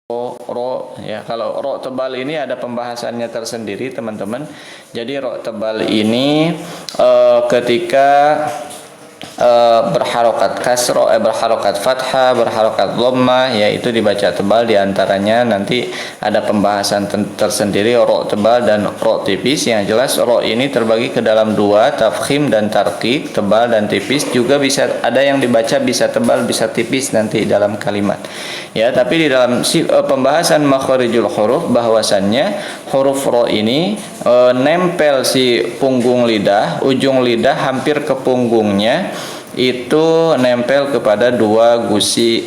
ro ya. Kalau ro tebal ini ada pembahasannya tersendiri teman-teman. Jadi ro tebal ini ketika berharokat kasro, berharokat fathah, berharokat dhammah, yaitu dibaca tebal. Diantaranya nanti ada pembahasan tersendiri ro tebal dan ro tipis. Yang jelas ro ini terbagi ke dalam dua, tafkhim dan tarqiq, tebal dan tipis. Juga bisa ada yang dibaca bisa tebal bisa tipis nanti dalam kalimat ya. Tapi di dalam pembahasan makharijul huruf, bahwasannya huruf ro ini nempel si punggung lidah, ujung lidah hampir ke punggungnya itu nempel kepada dua gusi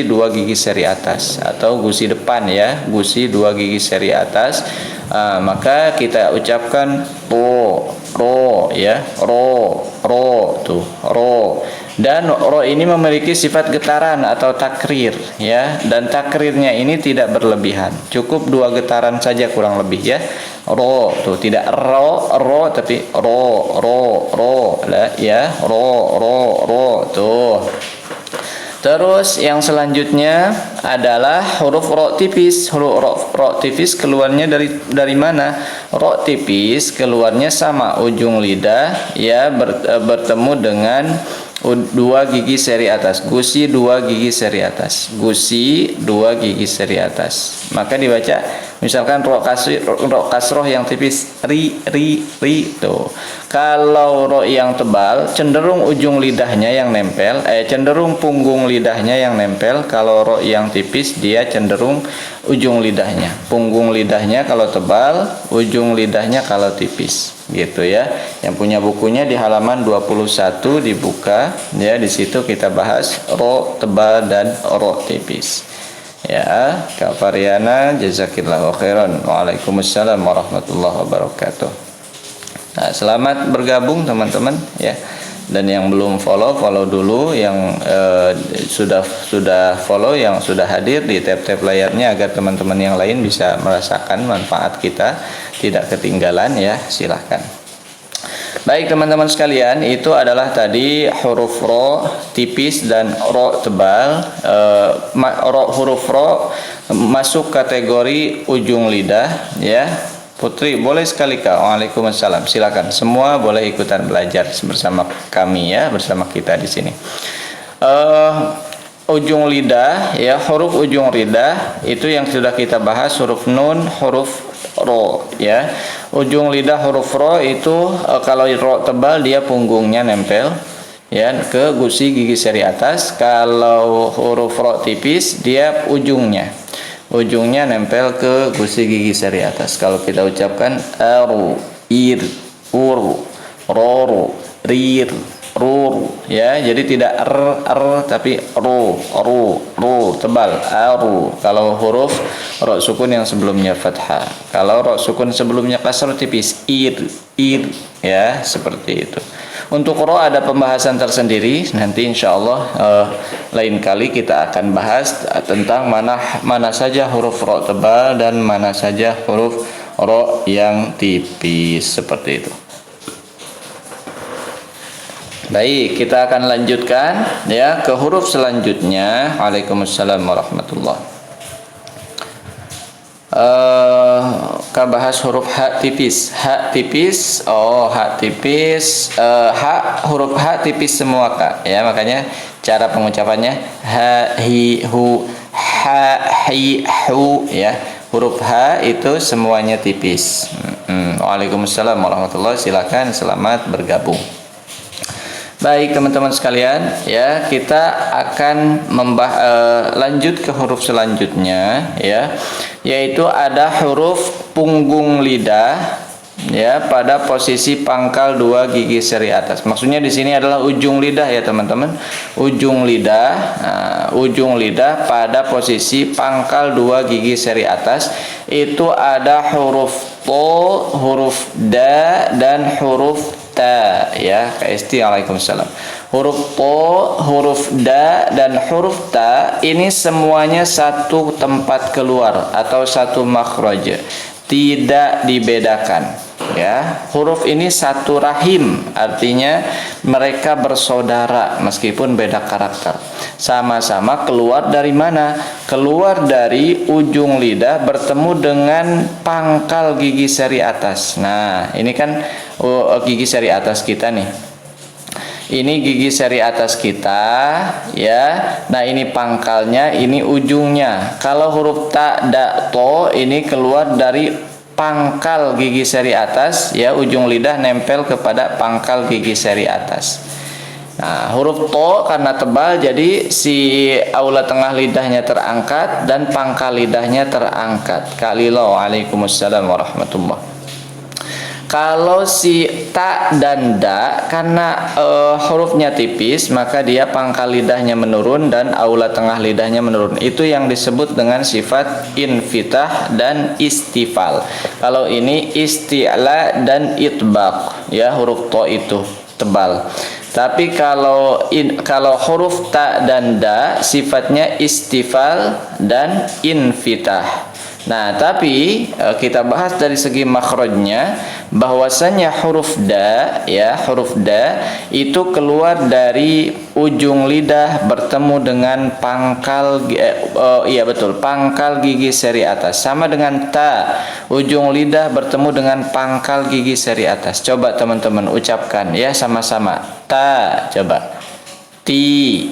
dua gigi seri atas atau gusi depan ya, gusi dua gigi seri atas. Maka kita ucapkan ro ya, ro tuh ro. Dan ro ini memiliki sifat getaran atau takrir ya, dan takrirnya ini tidak berlebihan, cukup 2 getaran saja kurang lebih ya. Ro tuh tidak ro tapi ro lah ya, ro tuh. Terus yang selanjutnya adalah huruf ro tipis. Huruf ro tipis keluarnya dari mana? Ro tipis keluarnya sama ujung lidah ya, bertemu dengan dua gigi seri atas, gusi dua gigi seri atas, gusi dua gigi seri atas. Maka dibaca misalkan ro kasroh yang tipis ri tuh. Kalau ro yang tebal cenderung ujung lidahnya yang nempel, cenderung punggung lidahnya yang nempel. Kalau ro yang tipis dia cenderung ujung lidahnya, punggung lidahnya kalau tebal, ujung lidahnya kalau tipis gitu ya. Yang punya bukunya di halaman 21 dibuka ya, di situ kita bahas ro tebal dan ro tipis ya. Kak Faryana jazakillahu khairan. Waalaikumsalam warahmatullahi wabarakatuh. Nah, selamat bergabung teman-teman ya. Dan yang belum follow dulu, yang sudah follow, yang sudah hadir di tab-tab layarnya agar teman-teman yang lain bisa merasakan manfaat kita, tidak ketinggalan ya. Silahkan. Baik teman-teman sekalian, itu adalah tadi huruf ro tipis dan ro tebal. Huruf ro masuk kategori ujung lidah ya. Putri, boleh sekali Kak? Waalaikumsalam. Silakan. Semua boleh ikutan belajar bersama kami ya, bersama kita di sini. Ujung lidah ya, huruf ujung lidah itu yang sudah kita bahas, huruf nun, huruf ro ya. Ujung lidah huruf ro itu kalau ro tebal dia punggungnya nempel ya ke gusi gigi seri atas. Kalau huruf ro tipis dia ujungnya nempel ke gusi gigi seri atas. Kalau kita ucapkan aru, ir, uru, roru, rir, rur ya. Jadi tidak tapi ru tebal aru. Kalau huruf ro sukun yang sebelumnya fathah. Kalau ro sukun sebelumnya kasrah tipis ir ya, seperti itu. Untuk ro ada pembahasan tersendiri, nanti insyaallah lain kali kita akan bahas tentang mana saja huruf ro tebal dan mana saja huruf ro yang tipis, seperti itu. Baik, kita akan lanjutkan ya ke huruf selanjutnya. Waalaikumsalam warahmatullahi. Kita bahas huruf ha tipis. Ha tipis, huruf ha tipis semua Kak ya. Makanya cara pengucapannya ha, hi, hu, ha, hi, hu ya. Huruf ha itu semuanya tipis. Waalaikumsalam warahmatullahi. Silakan, selamat bergabung. Baik teman-teman sekalian ya, kita akan lanjut ke huruf selanjutnya ya, yaitu ada huruf punggung lidah ya pada posisi pangkal 2 gigi seri atas. Maksudnya di sini adalah ujung lidah ya teman-teman, ujung lidah pada posisi pangkal 2 gigi seri atas. Itu ada huruf to, huruf da dan huruf ta ya. KST. Waalaikumsalam. Huruf to, huruf da dan huruf ta ini semuanya satu tempat keluar atau satu makhraj, tidak dibedakan Ya, huruf ini satu rahim, artinya mereka bersaudara meskipun beda karakter. Sama-sama keluar dari mana? Keluar dari ujung lidah bertemu dengan pangkal gigi seri atas. Nah, ini kan gigi seri atas kita nih. Ini gigi seri atas kita, ya. Nah, ini pangkalnya, ini ujungnya. Kalau huruf ta, da, to ini keluar dari pangkal gigi seri atas, ya, ujung lidah nempel kepada pangkal gigi seri atas. Nah, huruf to karena tebal jadi si aula tengah lidahnya terangkat dan pangkal lidahnya terangkat. Kalilo, waalaikumsalam warahmatullah. Kalau si ta dan da karena hurufnya tipis, maka dia pangkal lidahnya menurun dan aula tengah lidahnya menurun. Itu yang disebut dengan sifat infitah dan istifal. Kalau ini isti'la dan itbaq, ya, huruf to itu tebal. Tapi kalau huruf ta dan da sifatnya istifal dan infitah. Nah, tapi kita bahas dari segi makhrajnya, bahwasanya huruf da, ya, huruf da itu keluar dari ujung lidah bertemu dengan pangkal iya betul, pangkal gigi seri atas. Sama dengan ta, ujung lidah bertemu dengan pangkal gigi seri atas. Coba teman-teman ucapkan, ya, sama-sama. Ta, coba. Ti,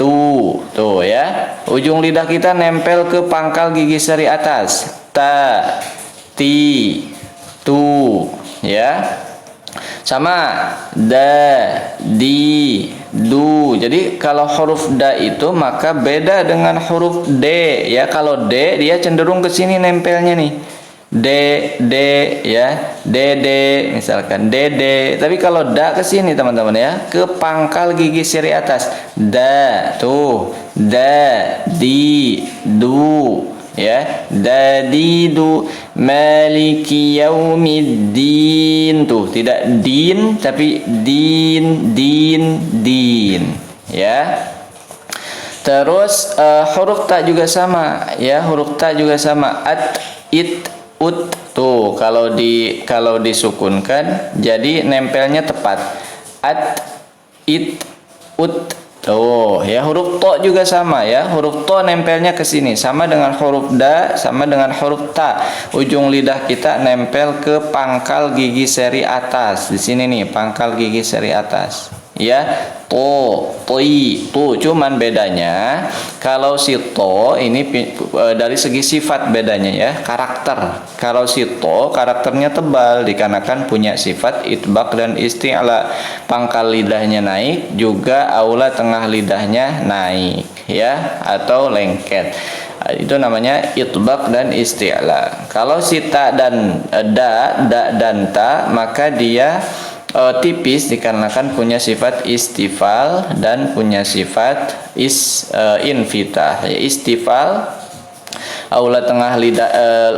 tuh, ya, ujung lidah kita nempel ke pangkal gigi seri atas. Ta, ti, tu, ya, sama da, di, du. Jadi kalau huruf da itu maka beda dengan huruf d, ya. Kalau d dia cenderung ke sini nempelnya nih. D, ya, dede misalkan, dede. Tapi kalau da ke sini teman-teman, ya, ke pangkal gigi seri atas. Da, tuh, da, di, du, ya, dadidu, maliki yaumiddin. Tuh, tidak din tapi din, ya. Terus huruf ta juga sama, ya, huruf ta juga sama. At, it, ut. Tuh, kalau disukunkan jadi nempelnya tepat. At, it, ut. Tuh, ya, huruf to juga sama, ya. Huruf to nempelnya ke sini sama dengan huruf da, sama dengan huruf ta. Ujung lidah kita nempel ke pangkal gigi seri atas. Di sini nih, pangkal gigi seri atas. Ya, to, toi, tuh. Cuman bedanya kalau si to ini dari segi sifat bedanya, ya, karakter. Kalau si to karakternya tebal dikarenakan punya sifat itbaq dan isti'la. Pangkal lidahnya naik, juga aula tengah lidahnya naik, ya, atau lengket. Itu namanya itbaq dan isti'la. Kalau si ta dan da dan ta maka dia tipis dikarenakan punya sifat istifal dan punya sifat infitah. Istifal aula tengah lidah,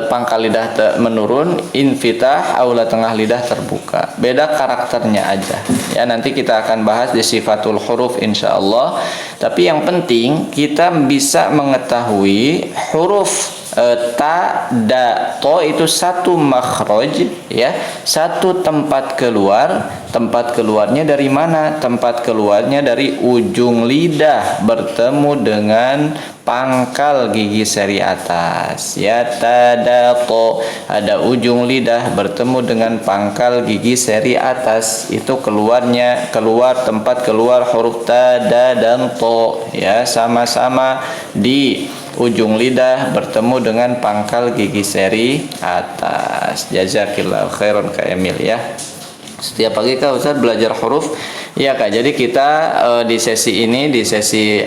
pangkal lidah menurun, infitah aula tengah lidah terbuka. Beda karakternya aja, ya. Nanti kita akan bahas di sifatul huruf insyaallah. Tapi yang penting kita bisa mengetahui huruf ta, da, to itu satu makhraj, ya, satu tempat keluar. Tempat keluarnya dari mana? Tempat keluarnya dari ujung lidah bertemu dengan pangkal gigi seri atas, ya. Ta, da, to, ada ujung lidah bertemu dengan pangkal gigi seri atas. Itu keluar tempat keluar huruf ta, da, dan to, ya, sama-sama di ujung lidah bertemu dengan pangkal gigi seri atas. Jazakillahu khairan Kak Emil, ya. Setiap pagi Kak Ustaz belajar huruf. Iya Kak, jadi kita di sesi ini, di sesi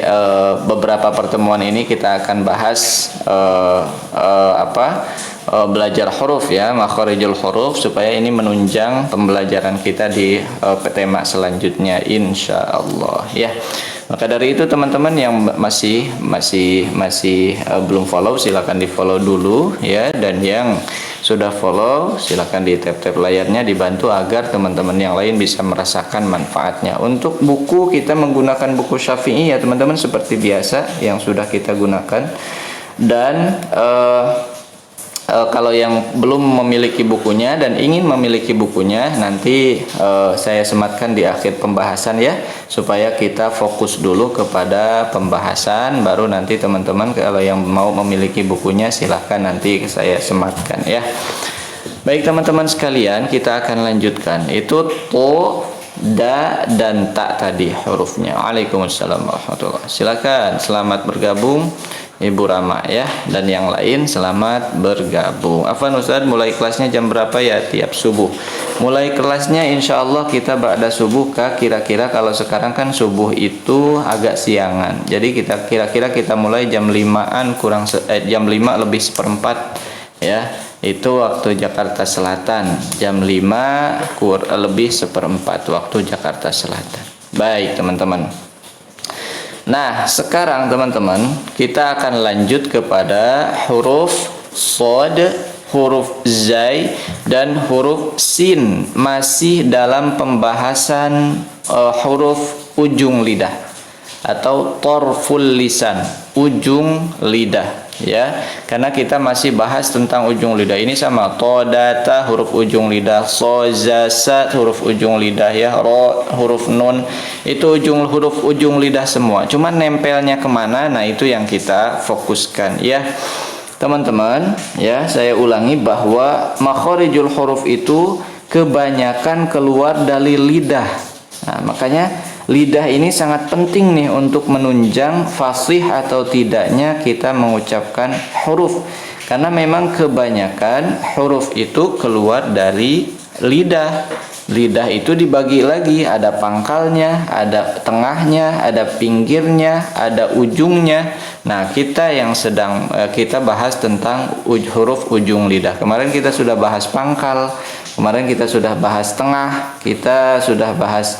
beberapa pertemuan ini kita akan bahas belajar huruf, ya, makharijul huruf, supaya ini menunjang pembelajaran kita di tema selanjutnya insyaallah, ya. Maka dari itu teman-teman yang masih belum follow silakan di follow dulu, ya, dan yang sudah follow silakan di tap-tap layarnya, dibantu agar teman-teman yang lain bisa merasakan manfaatnya. Untuk buku kita menggunakan buku Syafi'i, ya teman-teman, seperti biasa yang sudah kita gunakan, dan kalau yang belum memiliki bukunya dan ingin memiliki bukunya, nanti saya sematkan di akhir pembahasan ya, supaya kita fokus dulu kepada pembahasan, baru nanti teman-teman kalau yang mau memiliki bukunya silahkan nanti saya sematkan ya. Baik teman-teman sekalian, kita akan lanjutkan. Itu to, da, dan ta tadi hurufnya. Waalaikumsalam warahmatullahi wabarakatuh. Silakan, selamat bergabung Ibu Rama ya, dan yang lain selamat bergabung. Afwan Ustaz, mulai kelasnya jam berapa ya? Tiap subuh. Mulai kelasnya insya Allah kita ba'da subuh kah? Kira-kira kalau sekarang kan subuh itu agak siangan. Jadi kita kira-kira kita mulai jam 5-an jam 5 lebih seperempat ya. Itu waktu Jakarta Selatan. Jam 5 lebih seperempat waktu Jakarta Selatan. Baik teman-teman. Nah, sekarang teman-teman, kita akan lanjut kepada huruf shad, huruf zai, dan huruf sin. Masih dalam pembahasan huruf ujung lidah atau torful lisan, ujung lidah ya. Karena kita masih bahas tentang ujung lidah. Ini sama todata huruf ujung lidah, sozasa huruf ujung lidah ya, ro huruf nun itu huruf ujung lidah semua. Cuman nempelnya kemana? Nah itu yang kita fokuskan ya teman-teman ya. Saya ulangi bahwa makhorijul huruf itu kebanyakan keluar dari lidah. Nah makanya lidah ini sangat penting nih untuk menunjang fasih atau tidaknya kita mengucapkan huruf. Karena memang kebanyakan huruf itu keluar dari lidah. Lidah itu dibagi lagi, ada pangkalnya, ada tengahnya, ada pinggirnya, ada ujungnya. Nah, kita yang sedang kita bahas tentang huruf ujung lidah. Kemarin kita sudah bahas pangkal, kemarin kita sudah bahas tengah, kita sudah bahas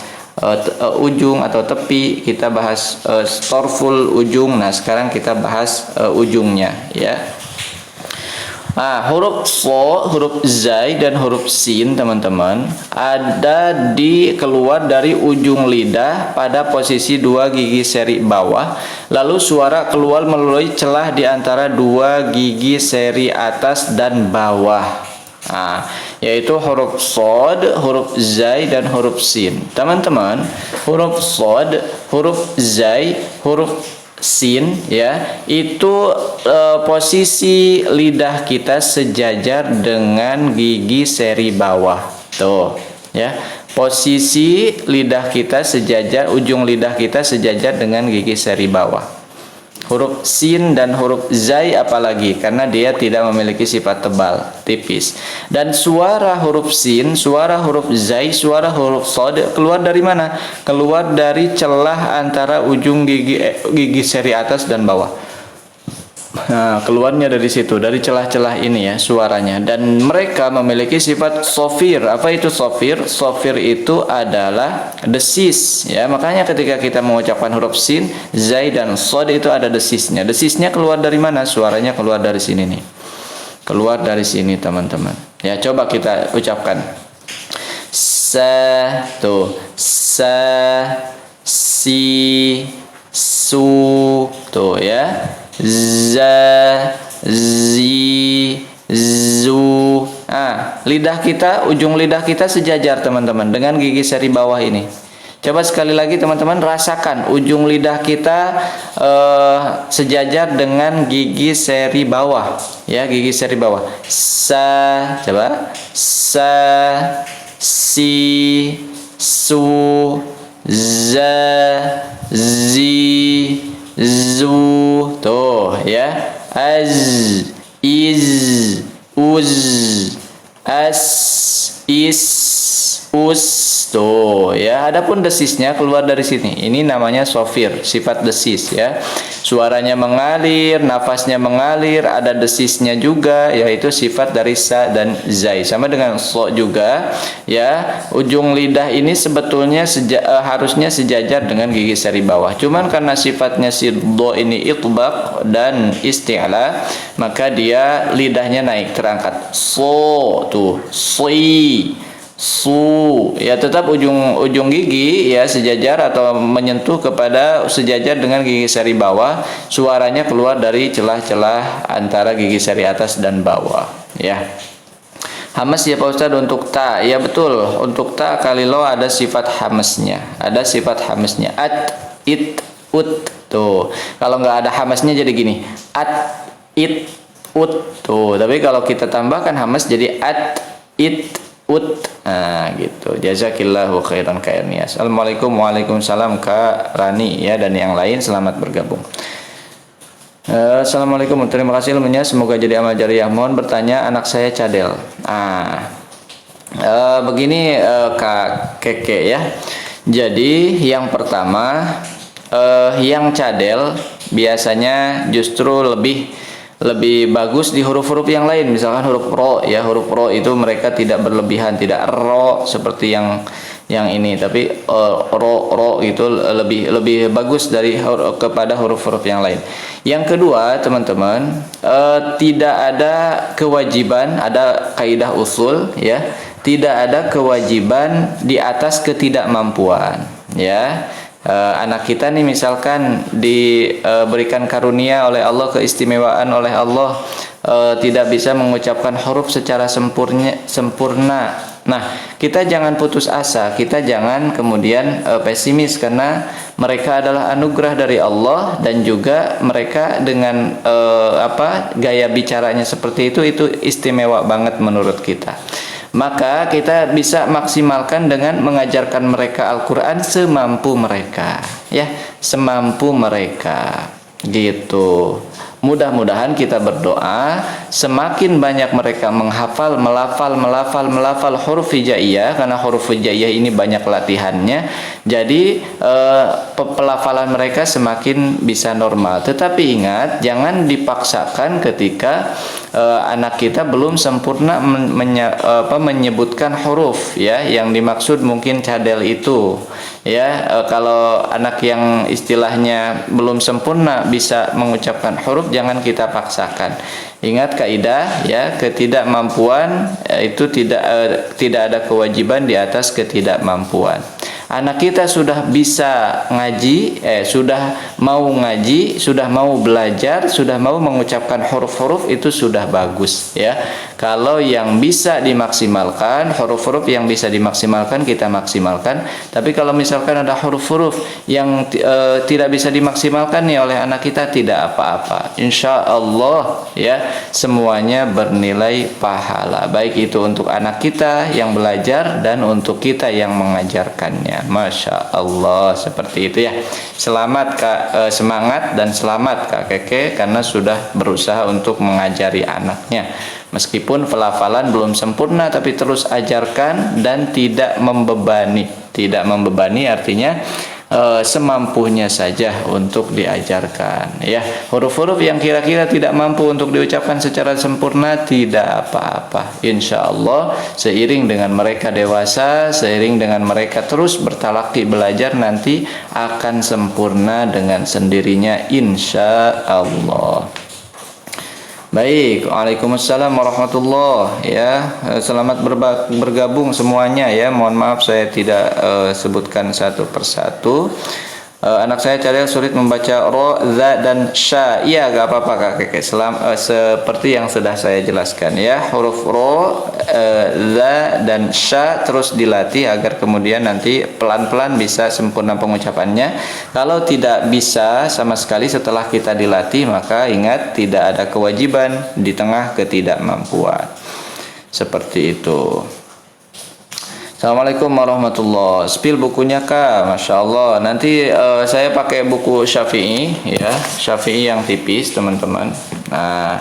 ujung atau tepi, kita bahas torful ujung. Nah sekarang kita bahas ujungnya ya. Nah huruf so, huruf zai, dan huruf sin teman-teman ada keluar dari ujung lidah pada posisi dua gigi seri bawah, lalu suara keluar melalui celah di antara dua gigi seri atas dan bawah. Nah, yaitu huruf shad, huruf zai, dan huruf sin. Teman-teman, huruf shad, huruf zai, huruf sin ya, itu posisi lidah kita sejajar dengan gigi seri bawah. Tuh, ya. Posisi lidah kita sejajar, ujung lidah kita sejajar dengan gigi seri bawah. Huruf sin dan huruf zai apalagi, karena dia tidak memiliki sifat tebal, tipis. Dan suara huruf sin, suara huruf zai, suara huruf shad keluar dari mana? Keluar dari celah antara ujung gigi seri atas dan bawah. Nah, keluarnya dari situ, dari celah-celah ini ya suaranya. Dan mereka memiliki sifat sofir. Apa itu sofir? Sofir itu adalah desis ya. Makanya ketika kita mengucapkan huruf sin, zai, dan shad itu ada desisnya. Desisnya keluar dari mana? Suaranya keluar dari sini nih. Keluar dari sini teman-teman. Ya, coba kita ucapkan. Sa, tuh. Sa, si, su, tuh ya. Za, zi, zu. Ah, lidah kita, ujung lidah kita sejajar teman-teman dengan gigi seri bawah ini. Coba sekali lagi teman-teman rasakan ujung lidah kita sejajar dengan gigi seri bawah. Ya, gigi seri bawah. Sa, coba. Sa, si, su, za, zi, zu, tuh ya. Az, iz, uz, as, is, us, tuh ya. Adapun desisnya keluar dari sini. Ini namanya sofir, sifat desis ya. Suaranya mengalir, nafasnya mengalir, ada desisnya juga, yaitu sifat dari sa dan zai. Sama dengan so juga ya. Ujung lidah ini sebetulnya harusnya sejajar dengan gigi seri bawah. Cuman karena sifatnya si do ini itbaq dan isti'la, maka dia lidahnya naik, terangkat. So, tuh, si, Su, ya tetap ujung gigi ya sejajar atau menyentuh kepada sejajar dengan gigi seri bawah, suaranya keluar dari celah-celah antara gigi seri atas dan bawah ya. Hamas ya Pak Ustadz untuk ta, ya betul, untuk ta kalilo ada sifat hamesnya, it, ut, tuh. Kalau nggak ada hamasnya jadi gini, at, it, ut, tuh. Tapi kalau kita tambahkan hamas jadi at, it, ut, nah gitu. Jazakillahu khairan khairnya. Assalamualaikum, waalaikumsalam Kak Rani ya dan yang lain, selamat bergabung. Assalamualaikum, terima kasih ilmunya, semoga jadi amal jariah. Mohon bertanya, anak saya cadel. Begini Kak Keke ya. Jadi yang pertama, yang cadel biasanya justru lebih bagus di huruf-huruf yang lain, misalkan huruf ro ya. Huruf ro itu mereka tidak berlebihan, tidak ro seperti yang ini, tapi ro itu lebih bagus kepada huruf-huruf yang lain. Yang kedua teman-teman, tidak ada kewajiban, ada kaidah usul ya, tidak ada kewajiban di atas ketidakmampuan ya. Anak kita nih misalkan diberikan karunia oleh Allah, keistimewaan oleh Allah, tidak bisa mengucapkan huruf secara sempurna. Nah, kita jangan putus asa, kita jangan kemudian pesimis, karena mereka adalah anugerah dari Allah, dan juga mereka dengan gaya bicaranya seperti itu istimewa banget menurut kita. Maka kita bisa maksimalkan dengan mengajarkan mereka Al-Quran semampu mereka ya, semampu mereka gitu. Mudah-mudahan kita berdoa semakin banyak mereka menghafal, melafal huruf hijaiyah, karena huruf hijaiyah ini banyak latihannya. Jadi pelafalan mereka semakin bisa normal. Tetapi ingat, jangan dipaksakan ketika anak kita belum sempurna menyebutkan huruf ya. Yang dimaksud mungkin cadel itu ya, kalau anak yang istilahnya belum sempurna bisa mengucapkan huruf, jangan kita paksakan. Ingat kaidah ya, ketidakmampuan itu tidak ada kewajiban di atas ketidakmampuan. Anak kita sudah bisa ngaji, sudah mau ngaji, sudah mau belajar, sudah mau mengucapkan huruf-huruf, itu sudah bagus ya. Kalau yang bisa dimaksimalkan, huruf-huruf yang bisa dimaksimalkan kita maksimalkan. Tapi kalau misalkan ada huruf-huruf yang tidak bisa dimaksimalkan nih oleh anak kita, tidak apa-apa. Insya Allah ya, semuanya bernilai pahala, baik itu untuk anak kita yang belajar dan untuk kita yang mengajarkannya. Masya Allah, seperti itu ya. Selamat Kak, semangat dan selamat Kak Keke, karena sudah berusaha untuk mengajari anaknya. Meskipun pelafalan belum sempurna, tapi terus ajarkan dan tidak membebani. Tidak membebani artinya semampunya saja untuk diajarkan ya. Huruf-huruf yang kira-kira tidak mampu untuk diucapkan secara sempurna, tidak apa-apa. Insya Allah seiring dengan mereka dewasa, seiring dengan mereka terus bertalaki belajar, nanti akan sempurna dengan sendirinya insya Allah. Baik, waalaikumsalam warahmatullah ya. Selamat bergabung semuanya ya. Mohon maaf saya tidak sebutkan satu persatu. Anak saya cadel sulit membaca ro, za dan sya. Iya, gak apa-apa Kak Keke. Seperti yang sudah saya jelaskan ya. Huruf ro, za dan sya terus dilatih agar kemudian nanti pelan-pelan bisa sempurna pengucapannya. Kalau tidak bisa sama sekali setelah kita dilatih, maka ingat tidak ada kewajiban di tengah ketidakmampuan. Seperti itu. Assalamualaikum warahmatullahi. Spill bukunya Kak, Masya Allah. Nanti saya pakai buku Syafi'i ya, Syafi'i yang tipis teman-teman. Nah,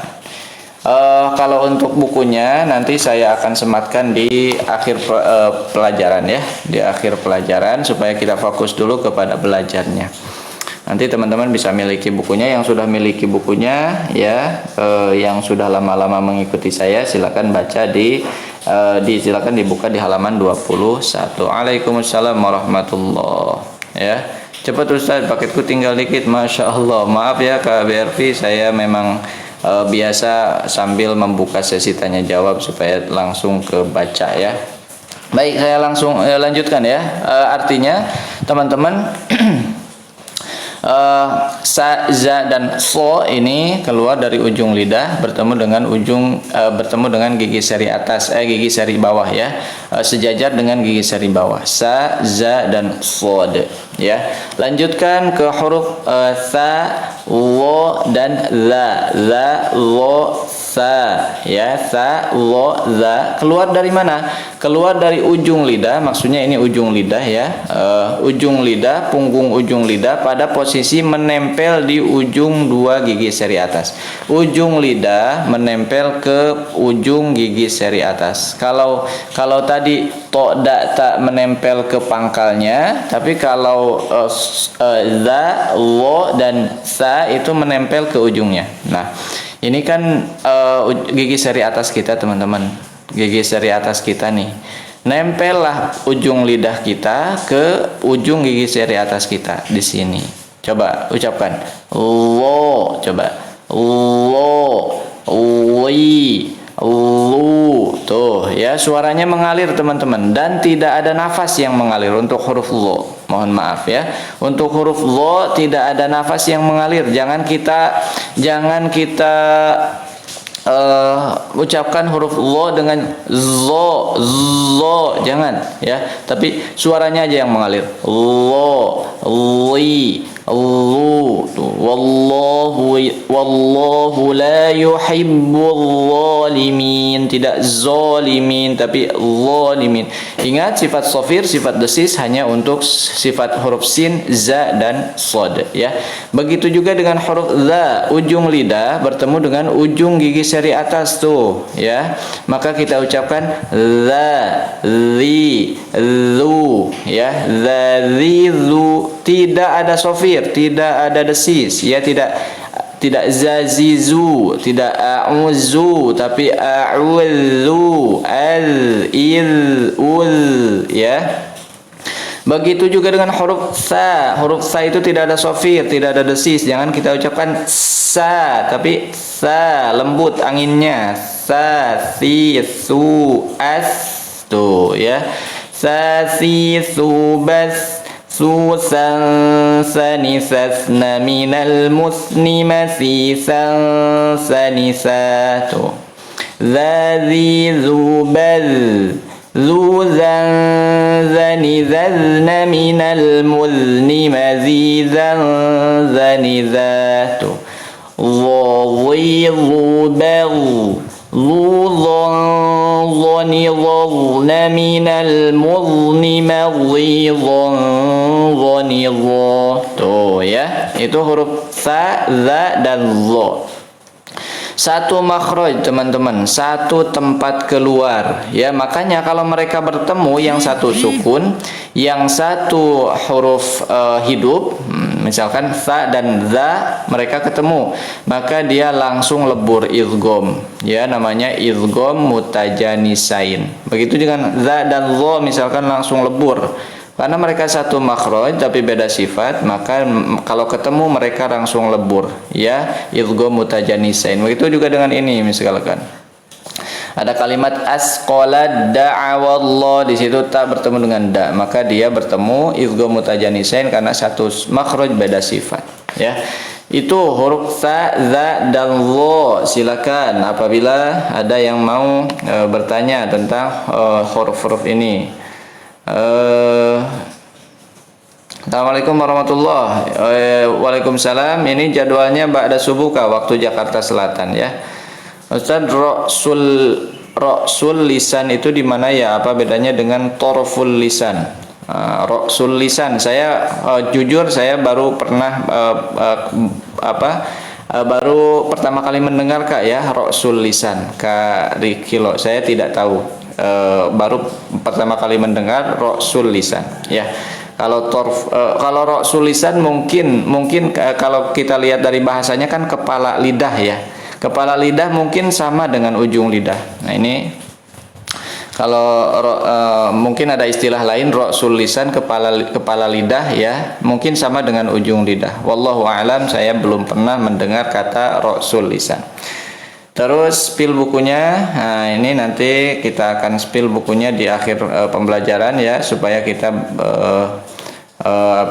kalau untuk bukunya nanti saya akan sematkan di akhir pelajaran ya, di akhir pelajaran supaya kita fokus dulu kepada belajarnya. Nanti teman-teman bisa miliki bukunya. Yang sudah miliki bukunya ya, yang sudah lama-lama mengikuti saya, silakan baca silakan dibuka di halaman 21. Waalaikumsalam warahmatullah ya. Cepat Ustaz, paketku tinggal dikit. Masya Allah. Maaf ya Kak BRV, saya memang biasa sambil membuka sesi tanya jawab supaya langsung ke baca ya. Baik, saya langsung lanjutkan ya. Artinya teman-teman sa, za dan so ini keluar dari ujung lidah bertemu dengan gigi seri atas, gigi seri bawah ya, sejajar dengan gigi seri bawah. Sa, za dan sod ya. Lanjutkan ke huruf sa, wo dan la. La, lo, sa ya. Sa, lo, za keluar dari mana? Keluar dari ujung lidah, maksudnya ini ujung lidah ya. Ujung lidah, punggung ujung lidah pada posisi menempel di ujung dua gigi seri atas. Ujung lidah menempel ke ujung gigi seri atas. Kalau tadi to, da, ta menempel ke pangkalnya, tapi kalau za, lo dan sa itu menempel ke ujungnya. Nah, ini kan gigi seri atas kita teman-teman. Gigi seri atas kita nih. Nempellah ujung lidah kita ke ujung gigi seri atas kita di sini. Coba ucapkan lo, coba lo, li, lu. Tuh ya, suaranya mengalir teman-teman, dan tidak ada nafas yang mengalir untuk huruf lo. Mohon maaf ya. Untuk huruf lo tidak ada nafas yang mengalir. Jangan kita ucapkan huruf lo dengan zo, jangan ya, tapi suaranya aja yang mengalir. Lo, li, lu. Wallahu la yuhibbul zalimin, tidak zalimin tapi zalimin. Ingat, sifat shafir, sifat desis hanya untuk sifat huruf sin, za dan sod ya. Begitu juga dengan huruf za, ujung lidah bertemu dengan ujung gigi seri atas tuh ya, maka kita ucapkan za, zi, lu ya. Za, zi, lu. Tidak ada shafir, tidak ada desis ya, tidak zazizu, tidak a'uzu, tapi a'udzu, al, il, ul ya. Begitu juga dengan huruf sa. Huruf sa itu tidak ada shafir, tidak ada desis. Jangan kita ucapkan sa, tapi sa, lembut anginnya. Sa, si, su, as. Tuh ya. Sa, si, su, bas. Susan, sanisasna, minal musni, masisan, sanisa. Tuh. Zazi, zubal. Zuzan, zanizazna, minal muzni, mazizan, zanizatu. Zodhi, zubal. Zuzan, zanizazna, minal muzni, mazizan, zanizatu. Tuh ya, itu huruf sa, za, dan zo. Satu makhraj teman-teman, satu tempat keluar ya. Makanya kalau mereka bertemu, yang satu sukun, yang satu huruf hidup, misalkan sa dan za, mereka ketemu, maka dia langsung lebur, idgham ya, namanya idgham mutajanisain. Begitu dengan za dan zo, misalkan langsung lebur, karena mereka satu makhraj tapi beda sifat, maka kalau ketemu mereka langsung lebur ya, idgham mutajanisain. Begitu juga dengan ini, misalkan ada kalimat asqala da'awallah, di situ ta bertemu dengan da, maka dia bertemu idgham mutajanisain karena satu makhraj beda sifat ya. Itu huruf sa, za dan lo. Silakan apabila ada yang mau bertanya tentang huruf-huruf ini. Assalamualaikum warahmatullahi wabarakatuh. Waalaikumsalam. Ini jadwalnya ba'da subuh kah, waktu Jakarta Selatan ya. Ustaz, ra'sul lisan itu di mana ya? Apa bedanya dengan torful lisan? Ra'sul lisan, saya jujur saya baru pernah baru pertama kali mendengar Kak ya, ra'sul lisan. Kak Rikilo, saya tidak tahu. Baru pertama kali mendengar ra'sul lisan ya. Kalau ra'sul lisan mungkin kalau kita lihat dari bahasanya kan kepala lidah ya. Kepala lidah mungkin sama dengan ujung lidah. Nah ini kalau mungkin ada istilah lain, ra'sul lisan, kepala lidah ya, mungkin sama dengan ujung lidah. Wallahu a'lam, saya belum pernah mendengar kata ra'sul lisan. Terus spill bukunya. Nah, ini nanti kita akan spill bukunya di akhir pembelajaran ya, supaya kita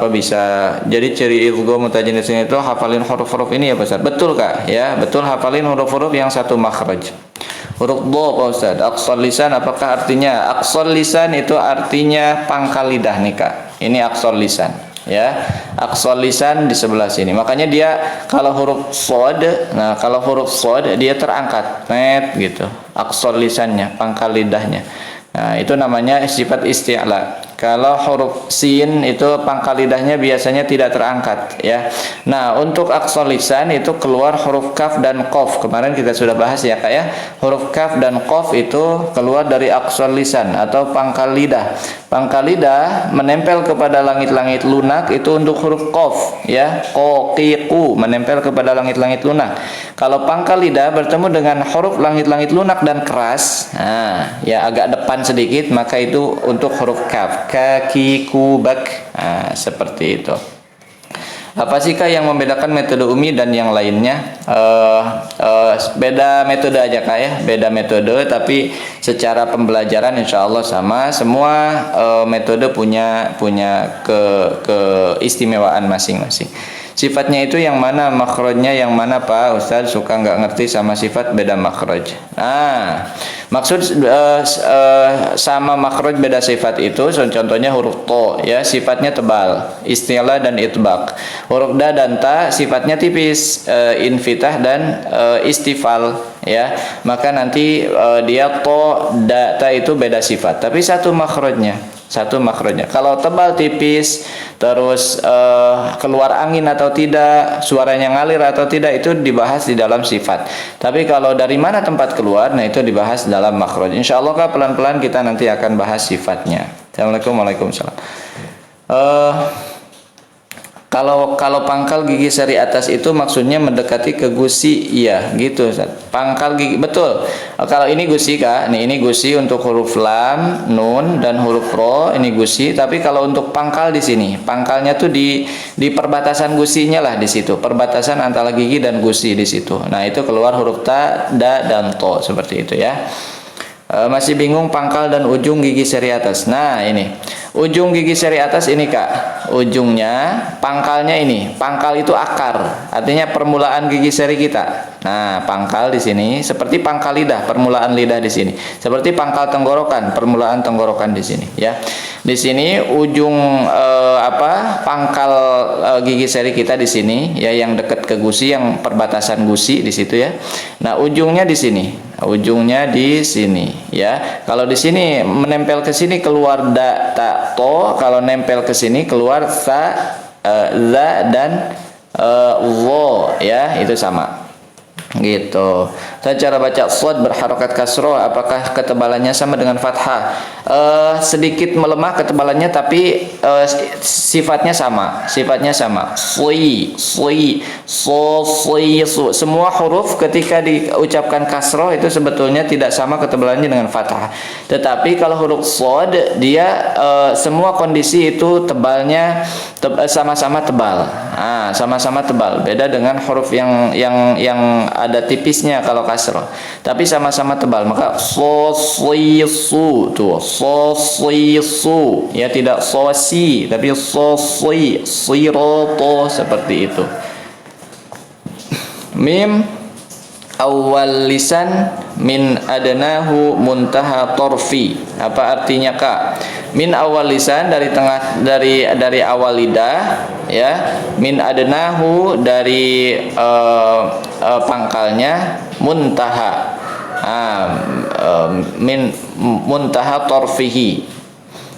bisa. Jadi ciri idgham mutajannisin itu hafalin huruf-huruf ini ya Pak Ustaz. Betul Kak? Ya, betul, hafalin huruf-huruf yang satu makhraj. Huruf dha Pak Ustaz. Aqsal lisan apakah artinya? Aqsal lisan itu artinya pangkal lidah nih Kak. Ini aqsal lisan. Ya, aqsal lisan di sebelah sini. Makanya dia kalau huruf shad, nah kalau huruf shad dia terangkat, net gitu. Aqsal lisannya, pangkal lidahnya. Nah, itu namanya sifat isti'la. Kalau huruf sin itu pangkal lidahnya biasanya tidak terangkat ya. Nah, untuk aqsal lisan itu keluar huruf kaf dan qaf. Kemarin kita sudah bahas ya Kak ya. Huruf kaf dan qaf itu keluar dari aqsal lisan atau pangkal lidah. Pangkal lidah menempel kepada langit-langit lunak itu untuk huruf qaf ya. Qaqiqu menempel kepada langit-langit lunak. Kalau pangkal lidah bertemu dengan huruf langit-langit lunak dan keras, nah ya agak depan sedikit, maka itu untuk huruf kaf. Kaki kubak, nah, seperti itu. Apa sih Kak yang membedakan metode Umi dan yang lainnya? Beda metode aja Kak ya, beda metode, tapi secara pembelajaran insya Allah sama. Semua metode punya keistimewaan masing-masing. Sifatnya itu yang mana, makhrajnya yang mana Pak Ustadz? Suka nggak ngerti sama sifat beda makhraj. Nah, maksud sama makhraj beda sifat itu contohnya huruf to ya, sifatnya tebal, istilah dan itbaq. Huruf da dan ta sifatnya tipis, infitah dan istifal ya. Maka nanti dia to da ta itu beda sifat, tapi satu makhrajnya. Kalau tebal tipis, terus keluar angin atau tidak, suaranya ngalir atau tidak, itu dibahas di dalam sifat. Tapi kalau dari mana tempat keluar, nah itu dibahas dalam makhraj. Insya Allah Kak, pelan-pelan kita nanti akan bahas sifatnya. Assalamualaikum warahmatullahi wabarakatuh. Kalau pangkal gigi seri atas itu maksudnya mendekati ke gusi, iya gitu Ustaz. Pangkal gigi, betul. Kalau ini gusi Kak, nih ini gusi untuk huruf lam, nun dan huruf ro, ini gusi. Tapi kalau untuk pangkal di sini, pangkalnya tuh di perbatasan gusinya lah di situ, perbatasan antara gigi dan gusi di situ. Nah itu keluar huruf ta, da dan to seperti itu ya. Masih bingung pangkal dan ujung gigi seri atas. Nah ini ujung gigi seri atas ini Kak, ujungnya, pangkalnya ini. Pangkal itu akar, artinya permulaan gigi seri kita. Nah pangkal di sini seperti pangkal lidah, permulaan lidah di sini. Seperti pangkal tenggorokan, permulaan tenggorokan di sini ya. Di sini ujung pangkal gigi seri kita di sini ya, yang dekat ke gusi, yang perbatasan gusi di situ ya. Nah ujungnya di sini. Ujungnya di sini ya. Kalau di sini menempel ke sini keluar da, ta, to. Kalau nempel ke sini keluar sa, za dan wo ya, itu sama. Gitu. Dan cara baca shad berharokat kasroh, apakah ketebalannya sama dengan fathah? Sedikit melemah ketebalannya, tapi sifatnya sama. Sui, so, semua huruf ketika diucapkan kasroh itu sebetulnya tidak sama ketebalannya dengan fathah. Tetapi kalau huruf shad dia semua kondisi itu tebalnya sama-sama tebal. Sama-sama tebal. Beda dengan huruf yang ada tipisnya kalau kasroh, tapi sama-sama tebal. Maka so, si, su tuh, so, si, su ya, tidak so, si, tapi so, si, siroto, seperti itu. Mim awal lisan min adnahu muntaha torfi. Apa artinya Kak? Min awal lisan dari tengah, dari awal lidah ya. Min adnahu dari pangkalnya, muntaha. Min muntaha torfihi.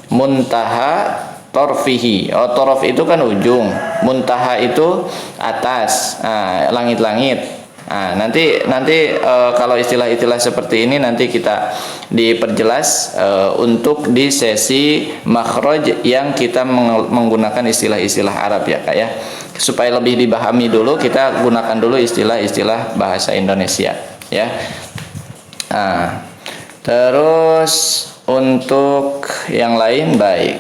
Muntaha torfihi. Torof itu kan ujung, muntaha itu atas, langit-langit. Nanti kalau istilah-istilah seperti ini nanti kita diperjelas untuk di sesi makhraj yang kita menggunakan istilah-istilah Arab ya Kak ya. Supaya lebih dipahami dulu, kita gunakan dulu istilah-istilah bahasa Indonesia ya. Terus untuk yang lain baik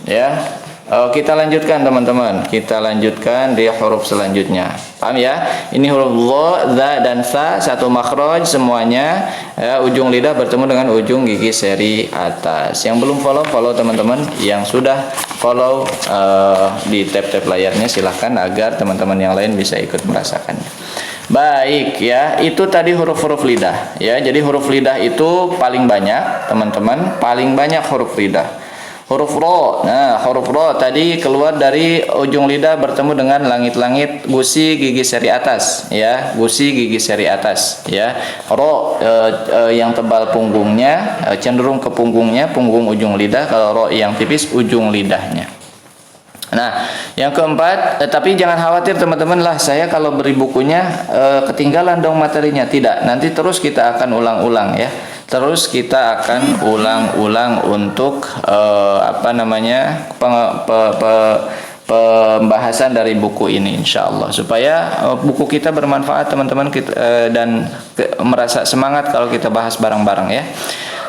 ya. Kita lanjutkan teman-teman. Kita lanjutkan di huruf selanjutnya. Paham ya? Ini huruf dha, za dan sa satu makhraj semuanya. Ya, ujung lidah bertemu dengan ujung gigi seri atas. Yang belum follow teman-teman. Yang sudah follow di tab-tab layarnya silahkan agar teman-teman yang lain bisa ikut merasakannya. Baik ya, itu tadi huruf-huruf lidah ya. Jadi huruf lidah itu paling banyak teman-teman, paling banyak huruf lidah. Huruf ro, nah huruf ro tadi keluar dari ujung lidah bertemu dengan langit-langit gusi gigi seri atas, ya gusi gigi seri atas, ya ro yang tebal punggungnya cenderung ke punggungnya, punggung ujung lidah. Kalau ro yang tipis ujung lidahnya. Nah, yang keempat, tapi jangan khawatir teman-teman lah, saya kalau beri bukunya ketinggalan dong materinya. Tidak, nanti terus kita akan ulang-ulang ya. Terus kita akan ulang-ulang untuk pembahasan dari buku ini insyaallah, supaya buku kita bermanfaat teman-teman dan merasa semangat kalau kita bahas bareng-bareng ya.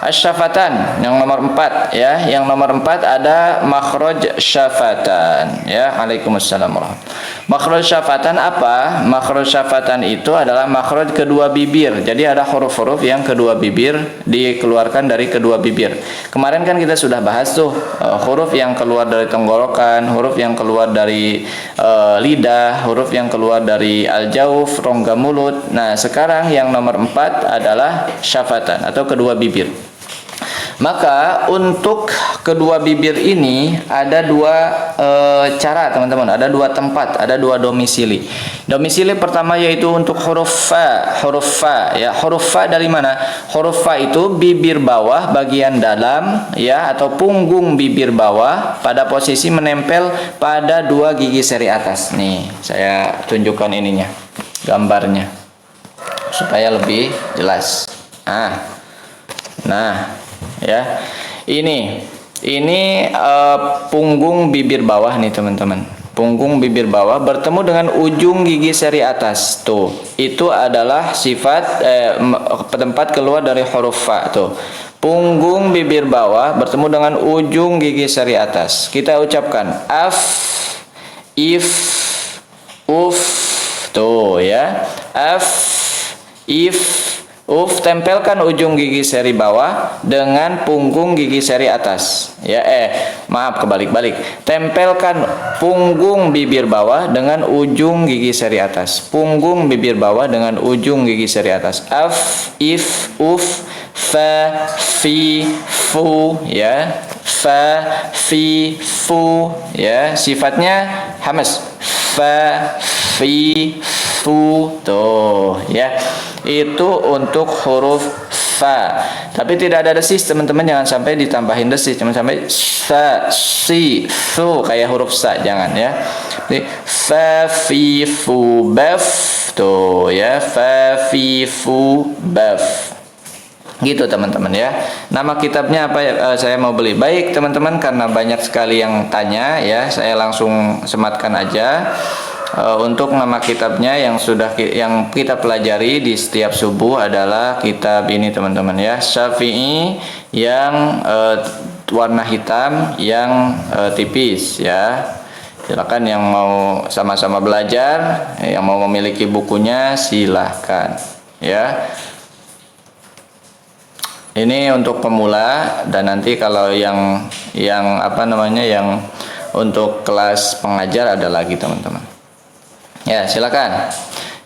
Asy-syafatan yang nomor 4 ya. Yang nomor 4 ada makhraj syafatan ya. Waalaikumsalam warahmatullahi. Makhraj syafatan apa? Makhraj syafatan itu adalah makhraj kedua bibir. Jadi ada huruf-huruf yang kedua bibir dikeluarkan dari kedua bibir. Kemarin kan kita sudah bahas tuh huruf yang keluar dari tenggorokan, huruf yang keluar dari lidah, huruf yang keluar dari al-jauf, rongga mulut. Nah, sekarang yang nomor 4 adalah syafatan atau kedua bibir. Maka untuk kedua bibir ini ada dua cara teman-teman, ada dua tempat, ada dua domisili. Domisili pertama yaitu untuk huruf fa ya. Huruf fa dari mana? Huruf fa itu bibir bawah bagian dalam ya, atau punggung bibir bawah pada posisi menempel pada dua gigi seri atas. Nih, saya tunjukkan ininya, gambarnya supaya lebih jelas. Nah, ya, ini punggung bibir bawah nih teman-teman. Punggung bibir bawah bertemu dengan ujung gigi seri atas. Tuh, itu adalah sifat tempat keluar dari huruf fa tuh. Punggung bibir bawah bertemu dengan ujung gigi seri atas. Kita ucapkan af, if, uf. Tuh ya. Af, if, uf, tempelkan ujung gigi seri bawah dengan punggung gigi seri atas. Ya, kebalik-balik. Tempelkan punggung bibir bawah dengan ujung gigi seri atas. Punggung bibir bawah dengan ujung gigi seri atas. Af, if, uf, fa, fi, fu, ya. Fa, fi, fu, ya. Sifatnya hamas. Fa, fi, fu. Tuh, ya. Itu untuk huruf fa. Tapi tidak ada desis teman-teman, jangan sampai ditambahin desis, jangan sampai sa, si, su kayak huruf sa, jangan ya. Jadi fa, fi, fu, baf. Tuh ya, fa, fi, fu, baf. Gitu teman-teman ya. Nama kitabnya apa ya? Saya mau beli. Baik teman-teman, karena banyak sekali yang tanya ya, saya langsung sematkan aja. Untuk nama kitabnya yang kita pelajari di setiap subuh adalah kitab ini teman-teman ya, Syafi'i yang warna hitam yang tipis ya. Silakan yang mau sama-sama belajar, yang mau memiliki bukunya silahkan ya. Ini untuk pemula, dan nanti kalau yang untuk kelas pengajar ada lagi teman-teman. Ya, silakan.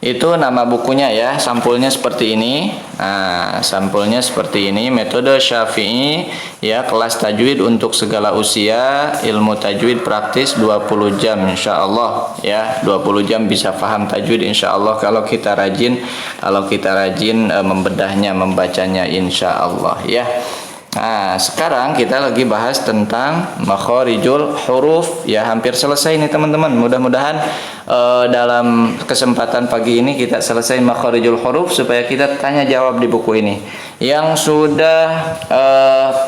Itu nama bukunya ya, sampulnya seperti ini. Nah, sampulnya seperti ini, metode Syafi'i ya, kelas tajwid untuk segala usia, ilmu tajwid praktis 20 jam insyaallah ya. 20 jam bisa paham tajwid insyaallah kalau kita rajin membedahnya, membacanya insyaallah ya. Nah, sekarang kita lagi bahas tentang makharijul huruf ya, hampir selesai nih teman-teman. Mudah-mudahan dalam kesempatan pagi ini kita selesai makharijul huruf supaya kita tanya jawab di buku ini. Yang sudah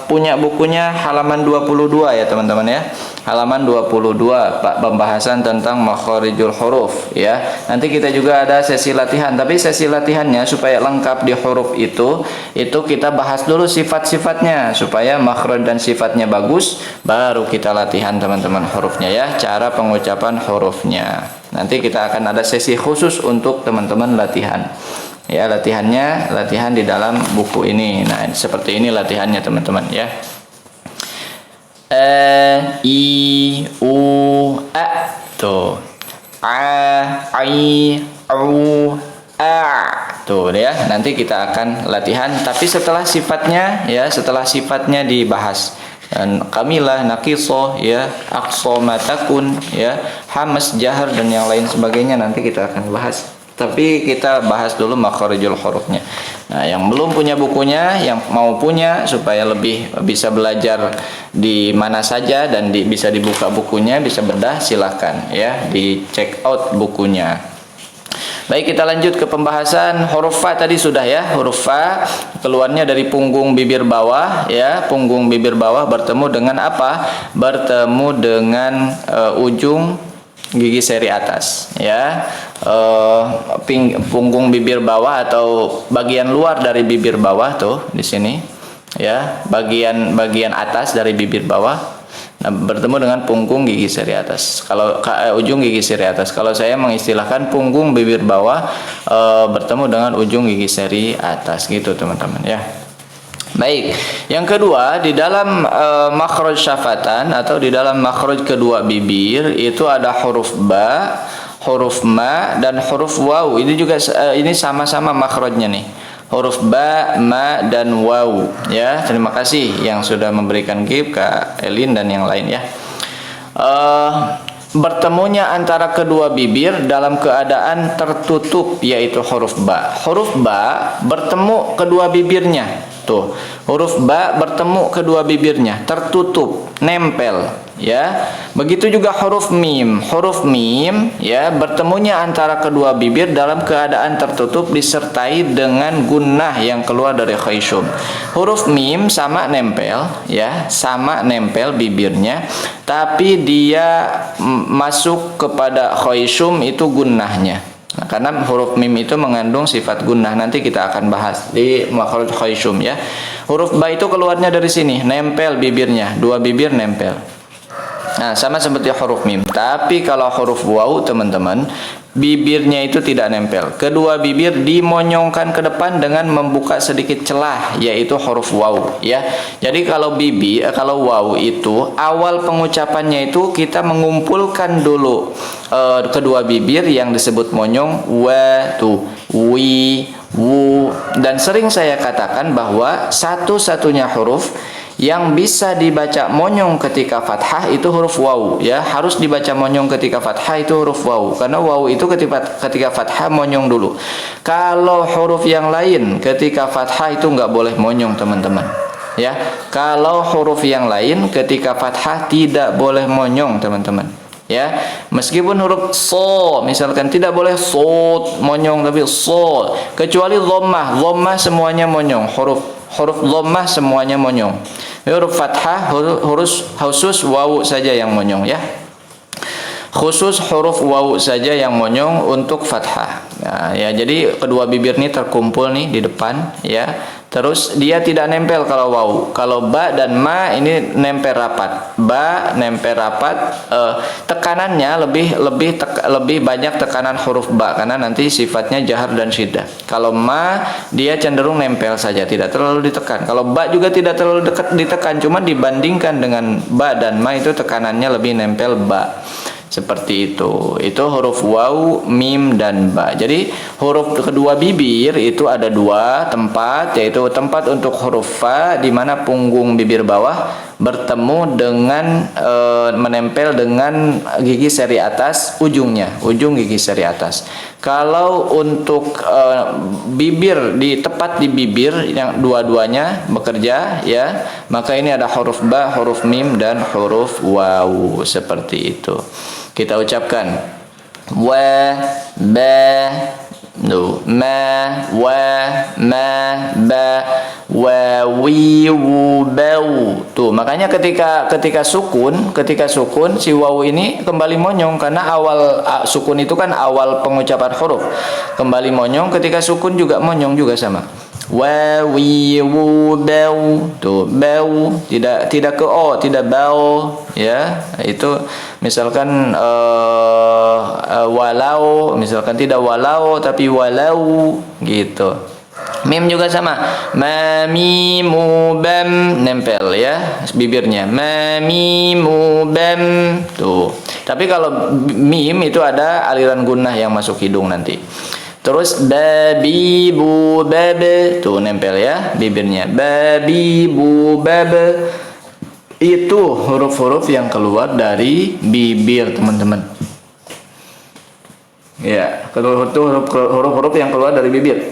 punya bukunya halaman 22 ya teman-teman ya. Halaman 22 Pak, pembahasan tentang makharijul huruf ya. Nanti kita juga ada sesi latihan, tapi sesi latihannya supaya lengkap di huruf itu kita bahas dulu sifat-sifatnya supaya makhraj dan sifatnya bagus, baru kita latihan teman-teman hurufnya ya, cara pengucapan hurufnya. Nanti kita akan ada sesi khusus untuk teman-teman latihan. Ya, latihan di dalam buku ini. Nah, seperti ini latihannya teman-teman ya. I u a tuh. Tuh ya. Nanti kita akan latihan tapi setelah sifatnya ya, setelah sifatnya dibahas. Dan kamilah, naqisoh ya, aqsa matakun ya, hamas, jahar dan yang lain sebagainya nanti kita akan bahas. Tapi kita bahas dulu makharijul hurufnya. Nah, yang belum punya bukunya, yang mau punya supaya lebih bisa belajar di mana saja dan bisa dibuka bukunya, bisa bedah, silahkan ya, di check out bukunya. Baik, kita lanjut ke pembahasan huruf fa tadi sudah ya. Huruf fa keluarnya dari punggung bibir bawah ya. Punggung bibir bawah bertemu dengan apa? Bertemu dengan ujung gigi seri atas ya. Punggung bibir bawah atau bagian luar dari bibir bawah tuh di sini ya, bagian atas dari bibir bawah. Nah, bertemu dengan punggung gigi seri atas. Kalau ujung gigi seri atas. Kalau saya mengistilahkan punggung bibir bawah bertemu dengan ujung gigi seri atas gitu teman-teman ya. Baik, yang kedua di dalam makhraj syafatan atau di dalam makhraj kedua bibir itu ada huruf ba, huruf ma dan huruf waw. Ini juga ini sama-sama makhrajnya nih. Huruf ba, ma dan waw ya. Terima kasih yang sudah memberikan gift Kak Elin dan yang lain ya. Bertemunya antara kedua bibir dalam keadaan tertutup yaitu huruf ba. Huruf ba bertemu kedua bibirnya. Tuh, huruf ba bertemu kedua bibirnya, tertutup, nempel ya. Begitu juga huruf mim. Huruf mim ya bertemunya antara kedua bibir dalam keadaan tertutup disertai dengan gunnah yang keluar dari khayshum. Huruf mim sama nempel ya, sama nempel bibirnya, tapi dia masuk kepada khayshum itu gunnahnya. Nah, karena huruf mim itu mengandung sifat gunnah, nanti kita akan bahas di makhraj khayshum ya. Huruf ba itu keluarnya dari sini, nempel bibirnya, dua bibir nempel. Nah, sama seperti huruf mim. Tapi kalau huruf waw teman-teman, bibirnya itu tidak nempel. Kedua bibir dimonyongkan ke depan dengan membuka sedikit celah, yaitu huruf waw ya. Jadi kalau waw itu awal pengucapannya itu kita mengumpulkan dulu kedua bibir yang disebut monyong, wa tuh, wi, wu, dan sering saya katakan bahwa satu-satunya huruf yang bisa dibaca monyong ketika fathah itu huruf waw ya, harus dibaca monyong ketika fathah itu huruf waw, karena waw itu ketika fathah monyong dulu. Kalau huruf yang lain ketika fathah itu nggak boleh monyong teman-teman ya. Kalau huruf yang lain ketika fathah tidak boleh monyong teman-teman ya. Meskipun huruf so misalkan tidak boleh so monyong, tapi so, kecuali dhammah. Dhammah semuanya monyong, huruf dhammah semuanya monyong. Huruf fathah khusus wawu saja yang monyong ya. Khusus huruf wawu saja yang monyong untuk fathah. Nah, ya, jadi kedua bibir ini terkumpul nih di depan ya. Terus dia tidak nempel kalau wawu. Kalau ba dan ma ini nempel rapat. Ba nempel rapat, tekanannya lebih banyak tekanan huruf ba karena nanti sifatnya jahar dan syiddah. Kalau ma dia cenderung nempel saja, tidak terlalu ditekan. Kalau ba juga tidak terlalu ditekan, cuma dibandingkan dengan ba dan ma itu tekanannya lebih nempel ba. Seperti itu. Itu huruf waw, mim dan ba. Jadi huruf kedua bibir itu ada dua tempat, yaitu tempat untuk huruf fa di mana punggung bibir bawah bertemu dengan menempel dengan gigi seri atas ujung gigi seri atas. Kalau untuk bibir tepat di bibir yang dua-duanya bekerja ya, maka ini ada huruf ba, huruf mim dan huruf waw seperti itu. Kita ucapkan wa, ba, ma, wa, ma, ba, wawi wubau. Tuh, makanya ketika sukun si wawu ini kembali monyong karena awal sukun itu kan awal pengucapan huruf. Kembali monyong, ketika sukun juga monyong juga sama. Wawi wubau. Tuh, bau tidak ke o, tidak bau ya. Itu misalkan walau, misalkan tidak walau tapi walau gitu. Mim juga sama. Mamimu bam, nempel ya bibirnya. Mamimu bam. Tuh. Tapi kalau mim itu ada aliran gunnah yang masuk hidung nanti. Terus babi bu babe, tuh nempel ya bibirnya. Babi bu babe. Itu huruf-huruf yang keluar dari bibir, teman-teman. Ya, itu huruf-huruf yang keluar dari bibir.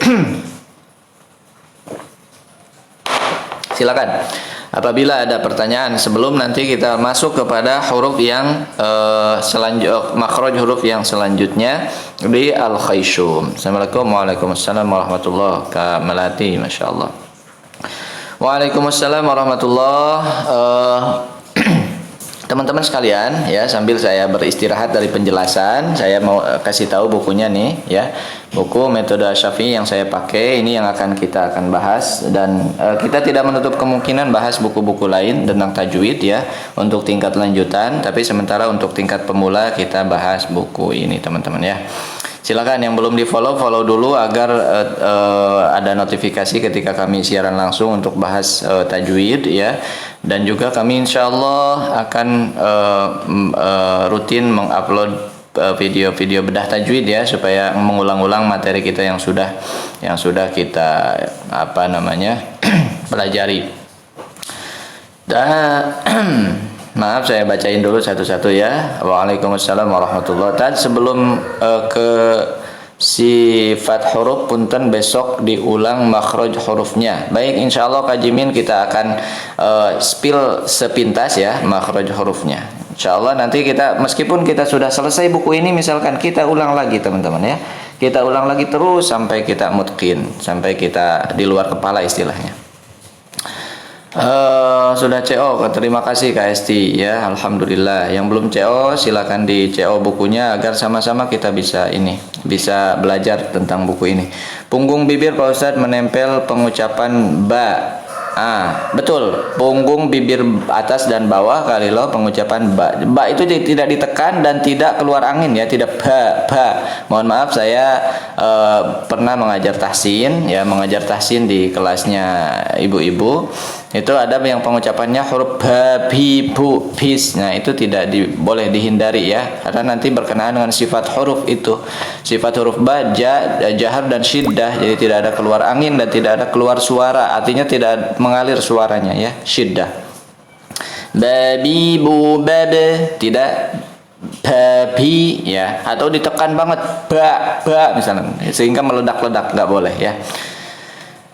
Silakan. Apabila ada pertanyaan sebelum nanti kita masuk kepada huruf yang makhraj huruf yang selanjutnya di al-khayshum. Assalamualaikum warahmatullahi wabarakatuh. Kak Melati, masyaallah. Waalaikumsalam warahmatullahi. Teman-teman sekalian ya, sambil saya beristirahat dari penjelasan, saya mau kasih tahu bukunya nih ya. Buku metode Syafi'i yang saya pakai ini yang kita akan bahas, dan kita tidak menutup kemungkinan bahas buku-buku lain tentang tajwid ya untuk tingkat lanjutan, tapi sementara untuk tingkat pemula kita bahas buku ini, teman-teman ya. Silakan yang belum di-follow, follow dulu agar ada notifikasi ketika kami siaran langsung untuk bahas tajwid ya. Dan juga kami insyaallah akan rutin mengupload video-video bedah tajwid ya, supaya mengulang-ulang materi kita yang sudah kita pelajari. Dan maaf, saya bacain dulu satu-satu ya. Waalaikumsalam warahmatullahi wabarakatuh. Sebelum ke sifat huruf, punten besok diulang makhraj hurufnya. Baik, insyaallah Kak Jimin kita akan spill sepintas ya makhraj hurufnya. Insyaallah nanti kita, meskipun kita sudah selesai buku ini, misalkan kita ulang lagi teman-teman ya. Kita ulang lagi terus sampai kita mutqin, sampai kita di luar kepala istilahnya. Sudah CO, terima kasih Kak Esti ya, alhamdulillah. Yang belum CO silakan di CO bukunya agar sama-sama kita bisa belajar tentang buku ini. Punggung bibir Pak Ustadz menempel pengucapan ba. Betul, punggung bibir atas dan bawah kali lo pengucapan ba. Ba itu tidak ditekan dan tidak keluar angin ya, tidak ba. Mohon maaf, saya pernah mengajar tahsin ya, di kelasnya ibu-ibu. Itu ada yang pengucapannya huruf ba, bi, bu, bis. Nah, itu tidak boleh dihindari ya, karena nanti berkenaan dengan sifat huruf itu. Sifat huruf ba, jahar dan syiddah. Jadi tidak ada keluar angin dan tidak ada keluar suara. Artinya tidak mengalir suaranya ya, syiddah. Babi, bu, babe. Tidak babi ya, atau ditekan banget ba misalnya, sehingga meledak-ledak, nggak boleh ya.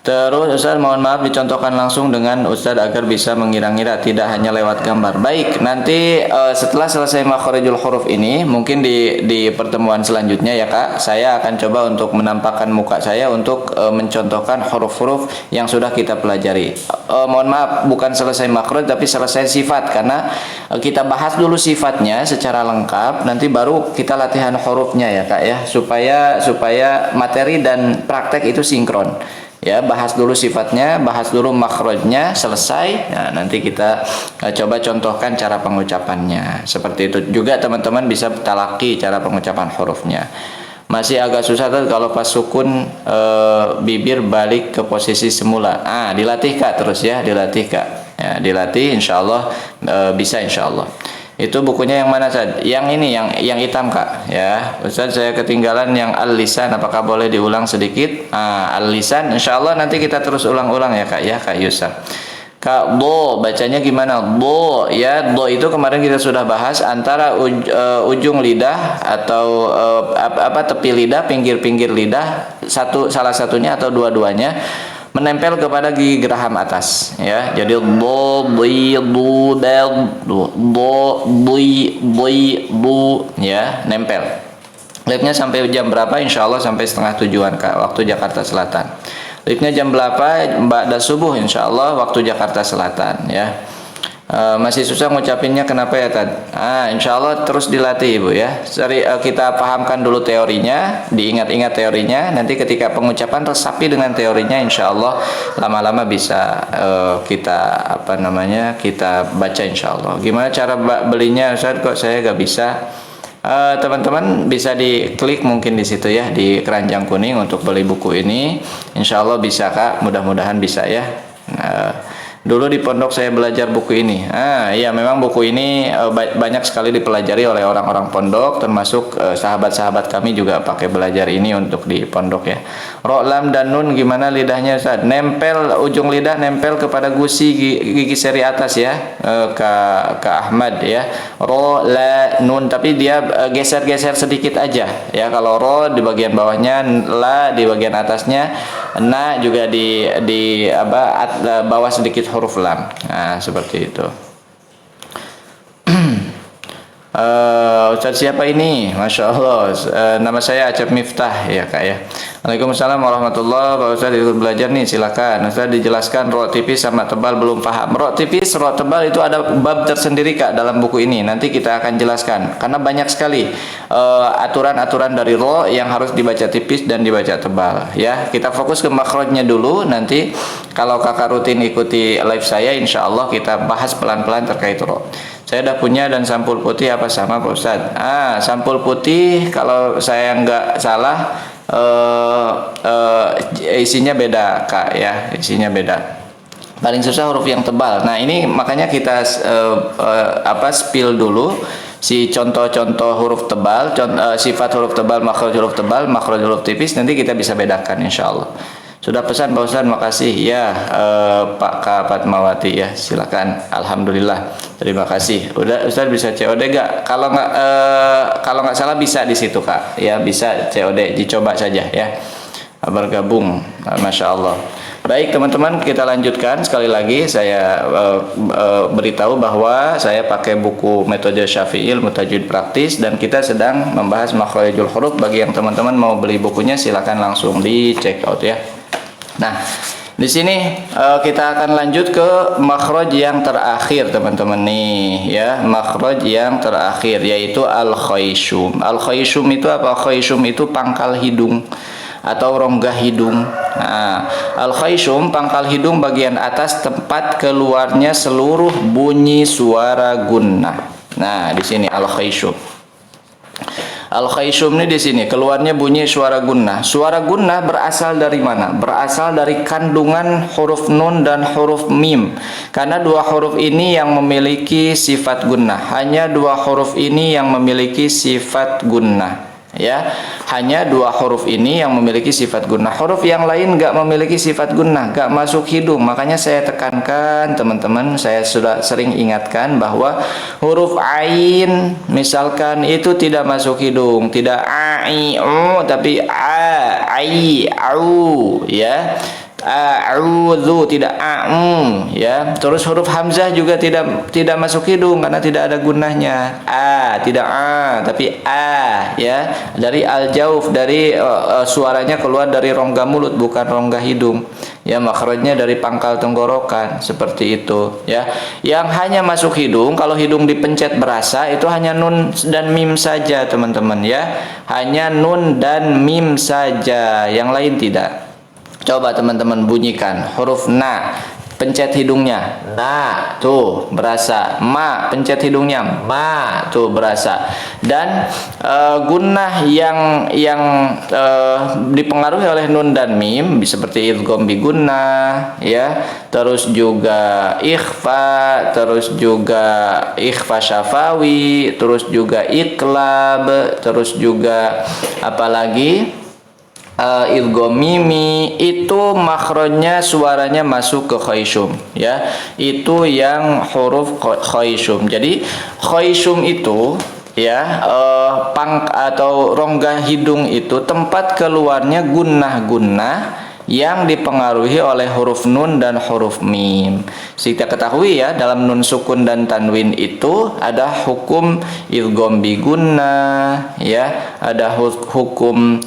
Terus Ustaz, mohon maaf dicontohkan langsung dengan Ustaz agar bisa mengira-ngira, tidak hanya lewat gambar. Baik, nanti setelah selesai makhrijul huruf ini, mungkin di pertemuan selanjutnya ya Kak, saya akan coba untuk menampakkan muka saya untuk mencontohkan huruf-huruf yang sudah kita pelajari. Mohon maaf, bukan selesai makhraj tapi selesai sifat, karena kita bahas dulu sifatnya secara lengkap, nanti baru kita latihan hurufnya ya Kak ya, supaya materi dan praktek itu sinkron. Ya, bahas dulu sifatnya, bahas dulu makhrajnya, selesai. Nah, nanti kita coba contohkan cara pengucapannya. Seperti itu juga teman-teman bisa talaki cara pengucapan hurufnya. Masih agak susah tuh kalau pas sukun bibir balik ke posisi semula. Dilatih Kak terus ya, dilatih Kak. Ya, dilatih insyaallah bisa insyaallah. Itu bukunya yang mana Ustaz? Yang ini, yang hitam Kak ya. Ustaz, saya ketinggalan yang al-lisan, apakah boleh diulang sedikit? Al-lisan insyaallah nanti kita terus ulang-ulang ya Kak ya, Kak Yusuf. Kak, do bacanya gimana? Do ya, do itu kemarin kita sudah bahas antara ujung lidah atau tepi lidah, pinggir-pinggir lidah, salah satunya atau dua-duanya menempel kepada gigi geraham atas ya. Jadi do, bi, du, del, do, bi, bu ya, nempel. Lihatnya sampai jam berapa? Insyaallah sampai setengah tujuan Kak, waktu Jakarta Selatan. Liftnya jam berapa? Ba'da subuh insyaallah waktu Jakarta Selatan ya. Masih susah ngucapinnya kenapa ya Tad? Insyaallah terus dilatih Ibu ya. Kita pahamkan dulu teorinya, diingat-ingat teorinya. Nanti ketika pengucapan resapi dengan teorinya, insyaallah lama-lama bisa kita baca insyaallah. Gimana cara belinya Ustaz? Kok saya gak bisa? Teman-teman bisa diklik mungkin di situ ya, di keranjang kuning untuk beli buku ini. Insyaallah bisa Kak, mudah-mudahan bisa ya. Dulu di pondok saya belajar buku ini. Iya memang buku ini banyak sekali dipelajari oleh orang-orang pondok, termasuk sahabat-sahabat kami juga pakai belajar ini untuk di pondok ya. Ro, lam dan nun gimana lidahnya Ustaz? Nempel, ujung lidah nempel kepada gusi gigi seri atas ya. Ke Ahmad ya. Ro, la, nun, tapi dia geser-geser sedikit aja ya. Kalau ro di bagian bawahnya, la di bagian atasnya, na juga di bawah sedikit huruf lam. Nah, seperti itu. Ustaz siapa ini? Masya Allah. Nama saya Acep Miftah ya Kak ya. Waalaikumsalam warahmatullahi wabarakatuh. Pak Ustaz ikut belajar nih, silakan. Ustaz dijelaskan rok tipis sama tebal belum paham. Rok tipis, rok tebal itu ada bab tersendiri Kak dalam buku ini. Nanti kita akan jelaskan karena banyak sekali aturan-aturan dari rok yang harus dibaca tipis dan dibaca tebal ya. Kita fokus ke makhrajnya dulu. Nanti kalau Kakak rutin ikuti live saya, insya Allah kita bahas pelan-pelan terkait rok. Saya udah punya dan sampul putih apa sama Pak Ustaz? Sampul putih kalau saya nggak salah isinya beda Kak ya, isinya beda. Paling susah huruf yang tebal. Nah ini makanya kita spill dulu si contoh-contoh huruf tebal, sifat huruf tebal, makhraj huruf tipis. Nanti kita bisa bedakan insya Allah. Sudah pesan Pak Ustaz, makasih ya Pak K. Fatmawati ya, silakan. Alhamdulillah, terima kasih. Udah Ustaz bisa COD gak? Kalau nggak salah bisa di situ Kak, ya bisa COD, dicoba saja ya. Bergabung, masya Allah. Baik teman-teman, kita lanjutkan. Sekali lagi saya beritahu bahwa saya pakai buku Metode Syafi'i Ilmu Tajwid Praktis dan kita sedang membahas makhrijul huruf. Bagi yang teman-teman mau beli bukunya silakan langsung di check out ya. Nah, di sini kita akan lanjut ke makhraj yang terakhir teman-teman nih ya, makhraj yang terakhir yaitu al-khayshum. Al-khayshum itu apa? Khayshum itu pangkal hidung atau rongga hidung. Nah, al-khayshum pangkal hidung bagian atas tempat keluarnya seluruh bunyi suara gunnah. Nah, di sini al-khayshum. Al-khayshum ini di sini keluarnya bunyi suara gunnah. Suara gunnah berasal dari mana? Berasal dari kandungan huruf nun dan huruf mim. Karena dua huruf ini yang memiliki sifat gunnah. Hanya dua huruf ini yang memiliki sifat gunnah. Ya, hanya dua huruf ini yang memiliki sifat gunnah. Huruf yang lain nggak memiliki sifat gunnah, nggak masuk hidung. Makanya saya tekankan teman-teman, saya sudah sering ingatkan bahwa huruf ain misalkan itu tidak masuk hidung, tidak a i u tapi a ai au ya. A'udzu tidak ya. Terus huruf hamzah juga tidak masuk hidung karena tidak ada gunnahnya. Tidak tapi ya. Dari al-jauf, dari suaranya keluar dari rongga mulut bukan rongga hidung. Ya, makhrajnya dari pangkal tenggorokan seperti itu ya. Yang hanya masuk hidung kalau hidung dipencet berasa itu hanya nun dan mim saja teman-teman ya. Hanya nun dan mim saja, yang lain tidak. Coba teman-teman bunyikan huruf na, pencet hidungnya, na, tuh berasa. Ma, pencet hidungnya, ma, tuh berasa. Dan gunnah yang dipengaruhi oleh nun dan mim seperti idgham bi gunnah ya, terus juga ikhfa, terus juga ikhfa syafawi, terus juga iqlab, terus juga apalagi idgham mimi, itu makhrajnya suaranya masuk ke khayshum ya. Itu yang huruf khayshum. Jadi khayshum itu ya atau rongga hidung itu tempat keluarnya gunnah-gunnah yang dipengaruhi oleh huruf nun dan huruf mim. Kita ketahui ya, dalam nun sukun dan tanwin itu ada hukum idgham bi gunnah ya, ada hukum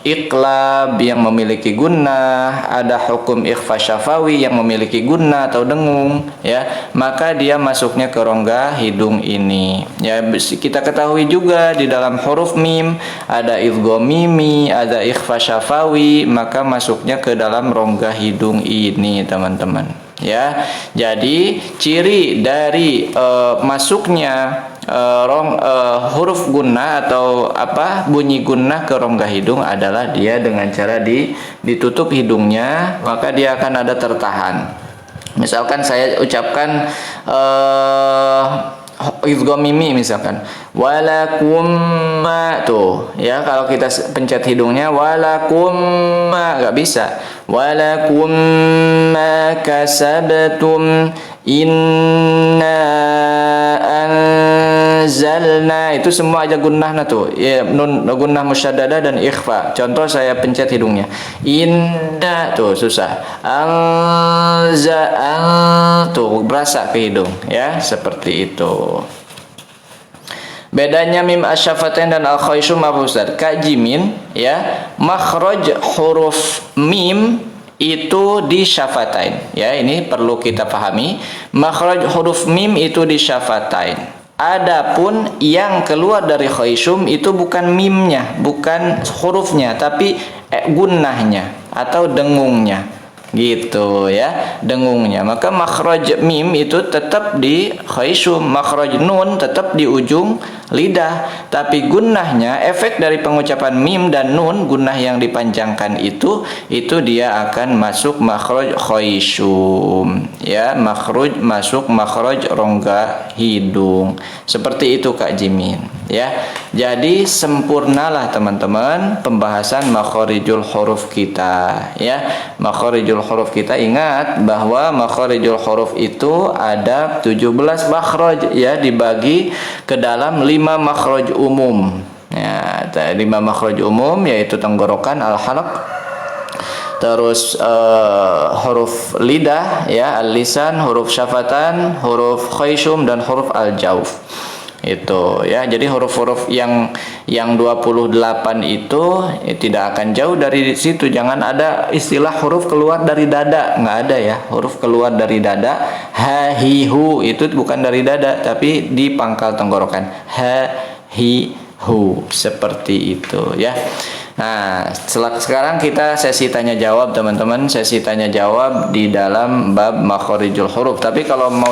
iqlab yang memiliki gunnah, ada hukum ikhfa syafawi yang memiliki gunnah atau dengung, ya, maka dia masuknya ke rongga hidung ini. Ya, kita ketahui juga di dalam huruf mim ada idgham mimi, ada ikhfa syafawi, maka masuknya ke dalam rongga hidung ini, teman-teman. Ya, jadi ciri dari masuknya huruf gunnah atau bunyi gunnah ke rongga hidung adalah dia dengan cara ditutup hidungnya, maka dia akan ada tertahan. Misalkan saya ucapkan idgham mimi, misalkan walakum ma, tuh ya, kalau kita pencet hidungnya walakum ma, nggak bisa. Walakum ma kasabtum inna anzalna, itu semua aja gunnah tuh ya, nun gunnah musyaddadah dan ikhfa. Contoh saya pencet hidungnya inna, tuh susah. Tuh berasa ke hidung ya, seperti itu. Bedanya mim asyafatain dan al-khayshum apa Ustaz? Kak Jimin ya, makhraj huruf mim itu di syafatain ya, ini perlu kita pahami. Makhraj huruf mim itu di syafatain. Adapun yang keluar dari khayshum itu bukan mimnya, bukan hurufnya, tapi gunnahnya atau dengungnya. Gitu ya, dengungnya. Maka makhraj mim itu tetap di khayshum, makhraj nun tetap di ujung lidah, tapi gunnahnya, efek dari pengucapan mim dan nun, gunnah yang dipanjangkan itu dia akan masuk makhraj khayshum ya, masuk makhraj rongga hidung. Seperti itu Kak Jimin ya. Jadi sempurnalah teman-teman pembahasan makharijul huruf kita ya. Makharijul huruf kita, ingat bahwa makharijul huruf itu ada 17 makhraj ya, dibagi ke dalam 5 makhraj umum ya. 5 makhraj umum yaitu tenggorokan, al-halaq, terus huruf lidah ya, al-lisan, huruf syafatan, huruf khayshum, dan huruf al-jawf. Itu ya, jadi huruf-huruf yang 28 itu tidak akan jauh dari situ. Jangan ada istilah huruf keluar dari dada, nggak ada ya. Huruf keluar dari dada, ha, hi, hu, itu bukan dari dada tapi di pangkal tenggorokan, ha, hi, hu, seperti itu ya. Nah, sekarang kita sesi tanya jawab teman-teman, sesi tanya jawab di dalam bab makharijul huruf. Tapi kalau mau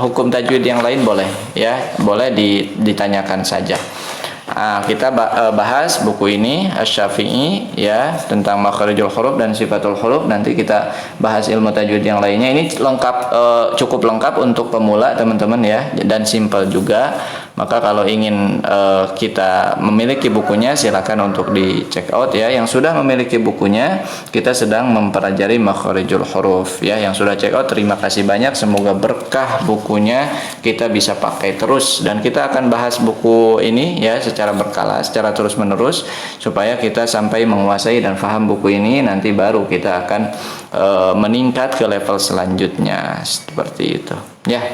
hukum tajwid yang lain boleh ya, boleh ditanyakan saja. Nah, kita bahas buku ini Asy-Syafi'i ya, tentang makharijul huruf dan sifatul huruf. Nanti kita bahas ilmu tajwid yang lainnya. Ini lengkap, cukup lengkap untuk pemula teman-teman ya, dan simpel juga. Maka kalau ingin kita memiliki bukunya, silakan untuk di check out ya. Yang sudah memiliki bukunya, kita sedang mempelajari makharijul huruf ya. Yang sudah check out, terima kasih banyak. Semoga berkah bukunya, kita bisa pakai terus, dan kita akan bahas buku ini ya secara berkala, secara terus menerus, supaya kita sampai menguasai dan paham buku ini. Nanti baru kita akan meningkat ke level selanjutnya, seperti itu ya.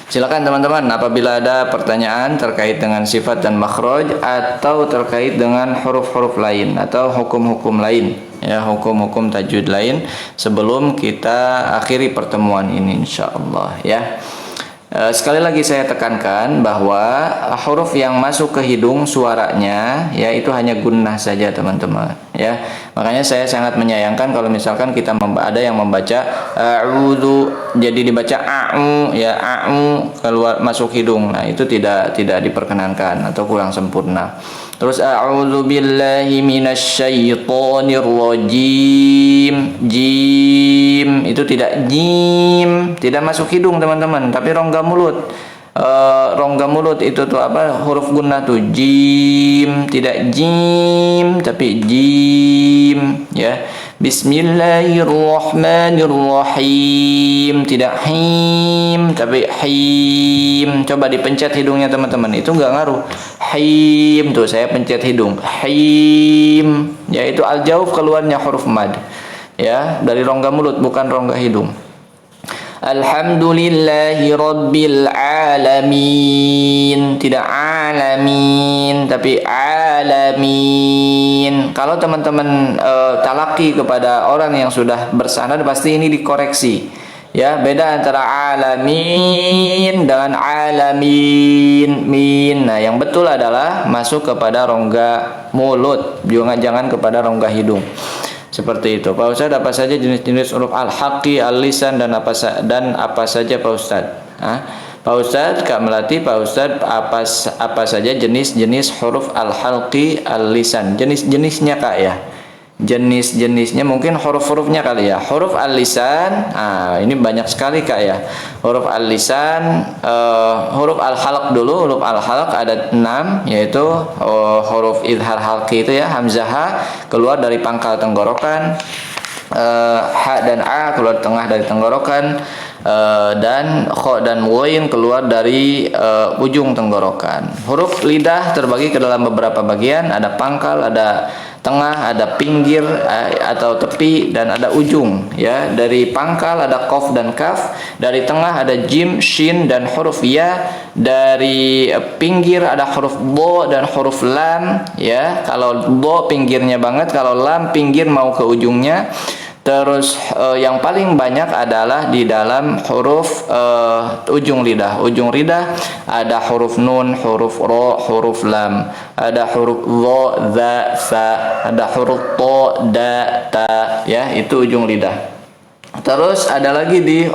Silakan teman-teman, apabila ada pertanyaan terkait dengan sifat dan makhraj, atau terkait dengan huruf-huruf lain atau hukum-hukum lain ya, hukum-hukum tajwid lain, sebelum kita akhiri pertemuan ini insyaallah ya. Sekali lagi saya tekankan bahwa huruf yang masuk ke hidung suaranya ya itu hanya gunnah saja teman-teman ya. Makanya saya sangat menyayangkan kalau misalkan kita ada yang membaca a'udzu jadi dibaca a'u ya, a'u keluar masuk hidung. Nah, itu tidak diperkenankan atau kurang sempurna. Terus a'udzu billahi minasyaitonir rajim. Jim itu tidak jim, tidak masuk hidung teman-teman, tapi rongga mulut. Rongga mulut itu tuh huruf gunnah tuh jim, tidak jim tapi jim ya. Bismillahirrahmanirrahim, tidak him tapi him. Coba dipencet hidungnya teman-teman, itu nggak ngaruh. Him tuh saya pencet hidung, him yaitu al-jauf, keluarnya huruf mad ya dari rongga mulut, bukan rongga hidung. Alhamdulillahi rabbil alamin. Tidak alamin, tapi alamin. Kalau teman-teman talaki kepada orang yang sudah bersanad, pasti ini dikoreksi. Ya, beda antara alamin dengan alamin, min. Nah, yang betul adalah masuk kepada rongga mulut, jangan kepada rongga hidung. Seperti itu. Pak Ustadz, apa saja jenis-jenis huruf al-haqqi, al-lisan, dan apa saja Pak Ustadz? Pak Ustadz, Kak Melati, Pak Ustadz, apa saja jenis-jenis huruf al-haqqi, al-lisan? Jenis-jenisnya Kak ya. Jenis-jenisnya mungkin huruf-hurufnya kali ya. Huruf al-lisan, ini banyak sekali Kak ya. Huruf al-lisan, huruf al-halq dulu. Huruf al-halq ada 6, yaitu huruf idhar halqi itu ya, hamzah keluar dari pangkal tenggorokan, ha dan a keluar tengah dari tenggorokan, dan kho dan ghain keluar dari ujung tenggorokan. Huruf lidah terbagi ke dalam beberapa bagian, ada pangkal, ada tengah, ada pinggir atau tepi, dan ada ujung ya. Dari pangkal ada qaf dan kaf, dari tengah ada jim, shin, dan huruf ya, dari pinggir ada huruf bo dan huruf lam ya. Kalau bo pinggirnya banget, kalau lam pinggir mau ke ujungnya. Terus yang paling banyak adalah di dalam huruf ujung lidah. Ujung lidah ada huruf nun, huruf ro, huruf lam, ada huruf dha, za, sa, ada huruf to, da, ta ya, itu ujung lidah. Terus ada lagi di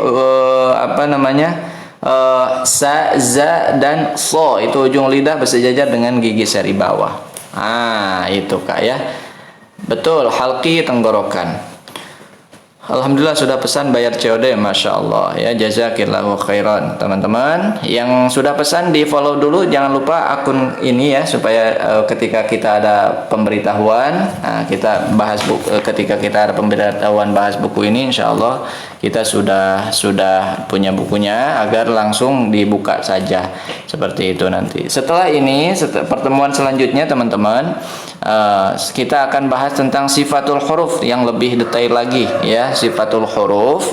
sa, za, dan so, itu ujung lidah bersejajar dengan gigi seri bawah. Itu Kak ya. Betul, halqi tenggorokan. Alhamdulillah sudah pesan bayar COD, Masya Allah ya, jazakillahu khairan. Teman-teman yang sudah pesan di follow dulu, jangan lupa akun ini ya, supaya ketika kita ada pemberitahuan, kita bahas buku, ketika kita ada pemberitahuan bahas buku ini, Insya Allah kita sudah punya bukunya, agar langsung dibuka saja seperti itu. Nanti setelah ini, pertemuan selanjutnya teman-teman, kita akan bahas tentang sifatul huruf yang lebih detail lagi ya, sifatul huruf,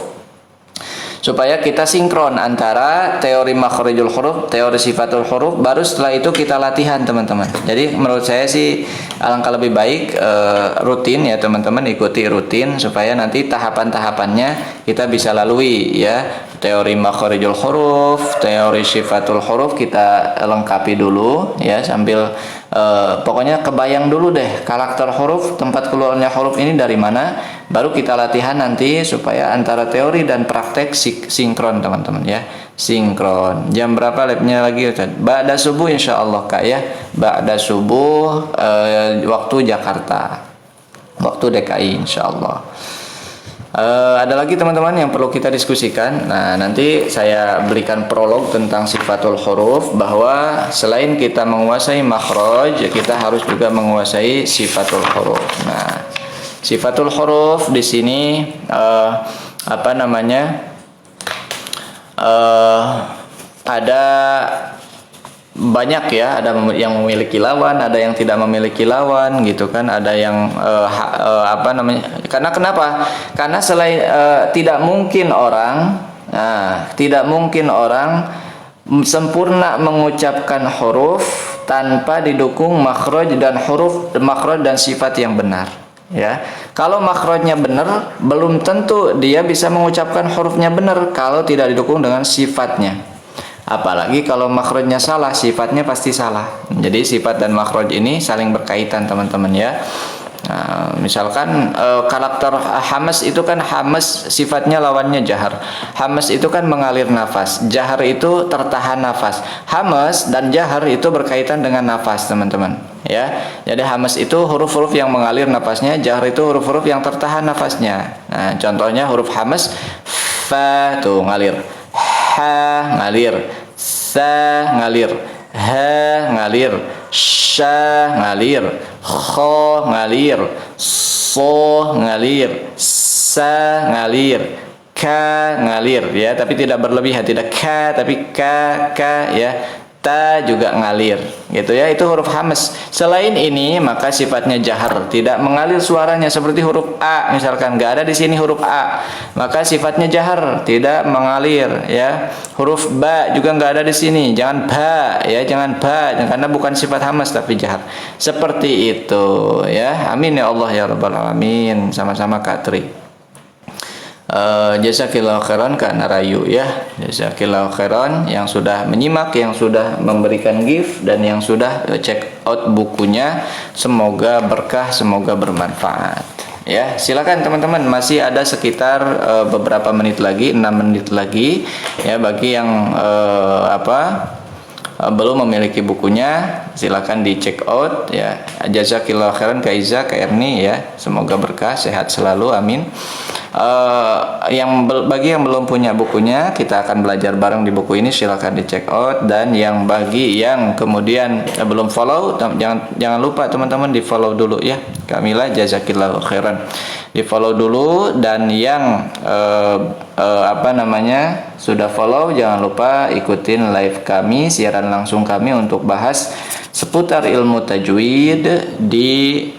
supaya kita sinkron antara teori makhrijul huruf, teori sifatul huruf. Baru setelah itu kita latihan teman-teman. Jadi menurut saya sih alangkah lebih baik rutin ya teman-teman, ikuti rutin supaya nanti tahapan-tahapannya kita bisa lalui ya. Teori makhrijul huruf, teori sifatul huruf kita lengkapi dulu ya, sambil pokoknya kebayang dulu deh karakter huruf, tempat keluarnya huruf ini dari mana. Baru kita latihan nanti supaya antara teori dan praktek sinkron teman-teman ya, sinkron. Jam berapa labnya lagi Ustaz? Ba'da subuh insya Allah Kak ya, ba'da subuh waktu Jakarta, waktu DKI insya Allah. Ada lagi teman-teman yang perlu kita diskusikan. Nah, nanti saya berikan prolog tentang sifatul huruf, bahwa selain kita menguasai makhraj, kita harus juga menguasai sifatul huruf. Nah, sifatul huruf di sini ada banyak ya, ada yang memiliki lawan, ada yang tidak memiliki lawan gitu kan, ada yang karena kenapa? Karena selain tidak mungkin orang sempurna mengucapkan huruf tanpa didukung makhraj dan sifat yang benar ya. Kalau makhrajnya benar, belum tentu dia bisa mengucapkan hurufnya benar kalau tidak didukung dengan sifatnya. Apalagi kalau makhrajnya salah, sifatnya pasti salah. Jadi sifat dan makhraj ini saling berkaitan teman-teman ya. Nah, misalkan karakter hamas itu kan, hamas sifatnya lawannya jahar. Hamas itu kan mengalir nafas, jahar itu tertahan nafas. Hamas dan jahar itu berkaitan dengan nafas teman-teman ya. Jadi hamas itu huruf-huruf yang mengalir nafasnya, jahar itu huruf-huruf yang tertahan nafasnya. Nah, contohnya huruf hamas, fa tuh ngalir, ha ngalir, sa ngalir, ha ngalir, sha ngalir, kho ngalir, so ngalir, sa ngalir, ka ngalir ya, tapi tidak berlebihan, tidak ka tapi ka ya, ta juga ngalir gitu ya, itu huruf hamas. Selain ini maka sifatnya jahar, tidak mengalir suaranya seperti huruf a, misalkan nggak ada di sini huruf a, maka sifatnya jahar, tidak mengalir ya. Huruf ba juga nggak ada di sini, jangan ba ya, jangan ba karena bukan sifat hamas tapi jahar. Seperti itu ya. Amin ya Allah ya rabbal alamin. Sama-sama Kak Tri. Jazakillahu khairan Kak Narayu ya. Jazakillahu khairan yang sudah menyimak, yang sudah memberikan gift, dan yang sudah check out bukunya. Semoga berkah, semoga bermanfaat. Ya, silakan teman-teman, masih ada sekitar beberapa menit lagi, 6 menit lagi ya, bagi yang belum memiliki bukunya, silakan di check out ya. Jazakillahu khairan Kak Iza, Kak Erni ya. Semoga berkah, sehat selalu, amin. Bagi yang belum punya bukunya, kita akan belajar bareng di buku ini, silakan di check out. Dan yang bagi yang kemudian belum follow, jangan lupa teman-teman di follow dulu ya. Kamila jazakillahu khairan, di follow dulu. Dan yang sudah follow, jangan lupa ikutin live kami, siaran langsung kami untuk bahas seputar ilmu tajwid di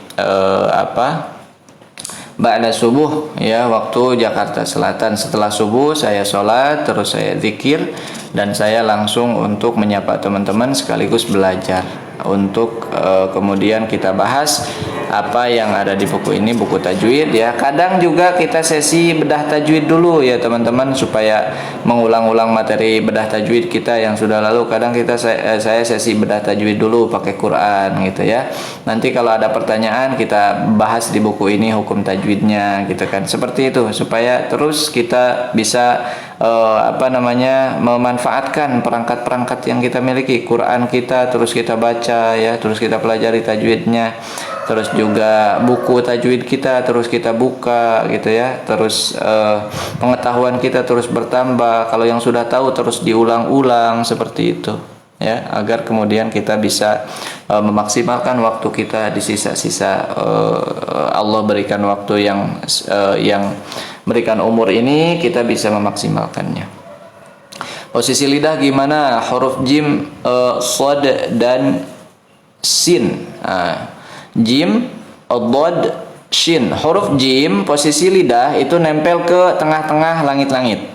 ba'da subuh ya, waktu Jakarta Selatan. Setelah subuh saya sholat, terus saya zikir, dan saya langsung untuk menyapa teman-teman sekaligus belajar untuk kemudian kita bahas apa yang ada di buku ini, buku tajwid ya. Kadang juga kita sesi bedah tajwid dulu ya teman-teman, supaya mengulang-ulang materi bedah tajwid kita yang sudah lalu. Kadang saya sesi bedah tajwid dulu pakai Quran gitu ya. Nanti kalau ada pertanyaan kita bahas di buku ini hukum tajwidnya gitu kan. Seperti itu, supaya terus kita bisa memanfaatkan perangkat-perangkat yang kita miliki. Quran kita terus kita baca ya, terus kita pelajari tajwidnya, terus juga buku tajwid kita terus kita buka gitu ya, terus pengetahuan kita terus bertambah. Kalau yang sudah tahu terus diulang-ulang seperti itu ya, agar kemudian kita bisa memaksimalkan waktu kita di sisa-sisa Allah berikan waktu yang berikan umur ini, kita bisa memaksimalkannya. Posisi lidah gimana? Huruf jim, shad dan sin. Jim, dhad, shin. Huruf jim posisi lidah itu nempel ke tengah-tengah langit-langit.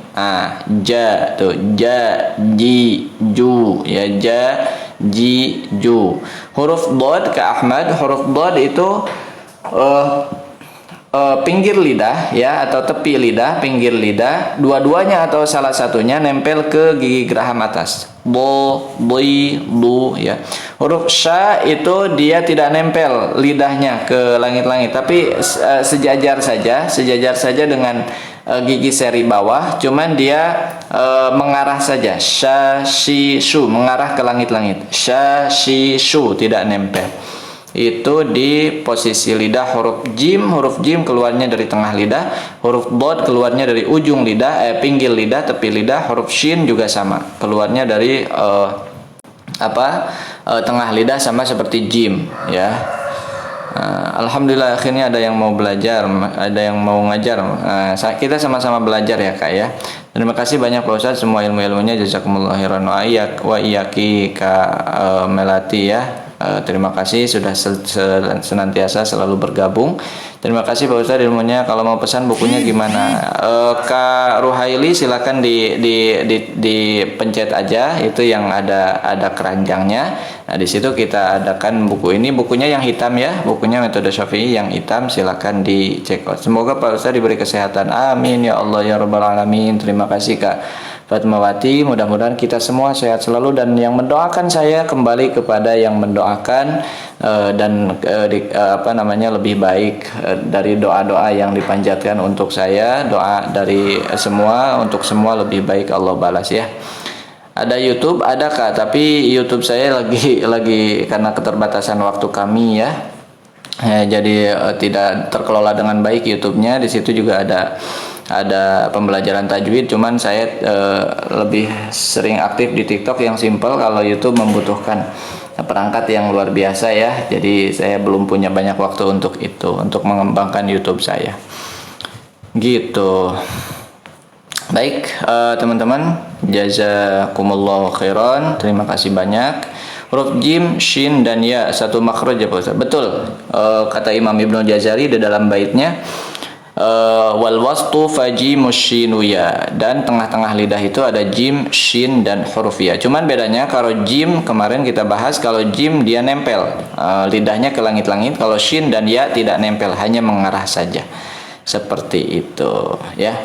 Ja tuh, ja, ji, ju ya, ja, ji, ju. Huruf dhad ke Ahmad, huruf dhad itu pinggir lidah ya, atau tepi lidah, pinggir lidah, dua-duanya atau salah satunya nempel ke gigi geraham atas. Bo, boi, lu ya. Huruf sya itu dia tidak nempel lidahnya ke langit-langit, tapi sejajar saja dengan gigi seri bawah, cuman dia mengarah saja. Sya, shi, shu, mengarah ke langit-langit. Sya, shi, shu, tidak nempel. Itu di posisi lidah huruf jim keluarnya dari tengah lidah, huruf dhad keluarnya dari ujung lidah, pinggir lidah, tepi lidah. Huruf shin juga sama, keluarnya dari tengah lidah, sama seperti jim ya. Alhamdulillah akhirnya ada yang mau belajar, ada yang mau ngajar. Kita sama-sama belajar ya Kak ya. Terima kasih banyak Pak Ustadz, semua ilmu-ilmunya jazakumullah khairan wa iyaki Kak Melati ya. Terima kasih sudah senantiasa selalu bergabung. Terima kasih Pak Ustadz ilmunya. Kalau mau pesan bukunya gimana? Kak Ruhaili silakan dipencet aja, itu yang ada keranjangnya. Nah, di situ kita adakan buku ini. Bukunya yang hitam ya, bukunya metode Syafi'i yang hitam, silakan dicek out. Semoga Pak Ustadz diberi kesehatan. Amin ya Allah ya rabbal alamin. Terima kasih Kak Fatmawati, mudah-mudahan kita semua sehat selalu, dan yang mendoakan saya kembali kepada yang mendoakan lebih baik dari doa-doa yang dipanjatkan untuk saya. Doa dari semua untuk semua lebih baik Allah balas ya. Ada YouTube, ada Kak, tapi YouTube saya lagi karena keterbatasan waktu kami ya. Jadi tidak terkelola dengan baik YouTube-nya. Di situ juga ada pembelajaran tajwid, cuman saya lebih sering aktif di TikTok yang simple. Kalau YouTube membutuhkan perangkat yang luar biasa ya, jadi saya belum punya banyak waktu untuk itu, untuk mengembangkan YouTube saya gitu. Baik, teman-teman, jazakumullahu khairan. Terima kasih banyak. Huruf jim, shin dan ya satu makhraj ya Pak Ustaz. Betul. Kata Imam Ibnu Jazari di dalam baitnya, wal wastu fajimus shinu ya, dan tengah-tengah lidah itu ada jim, shin dan huruf ya. Cuman bedanya kalau jim kemarin kita bahas, kalau jim dia nempel, lidahnya ke langit-langit. Kalau shin dan ya tidak nempel, hanya mengarah saja. Seperti itu ya.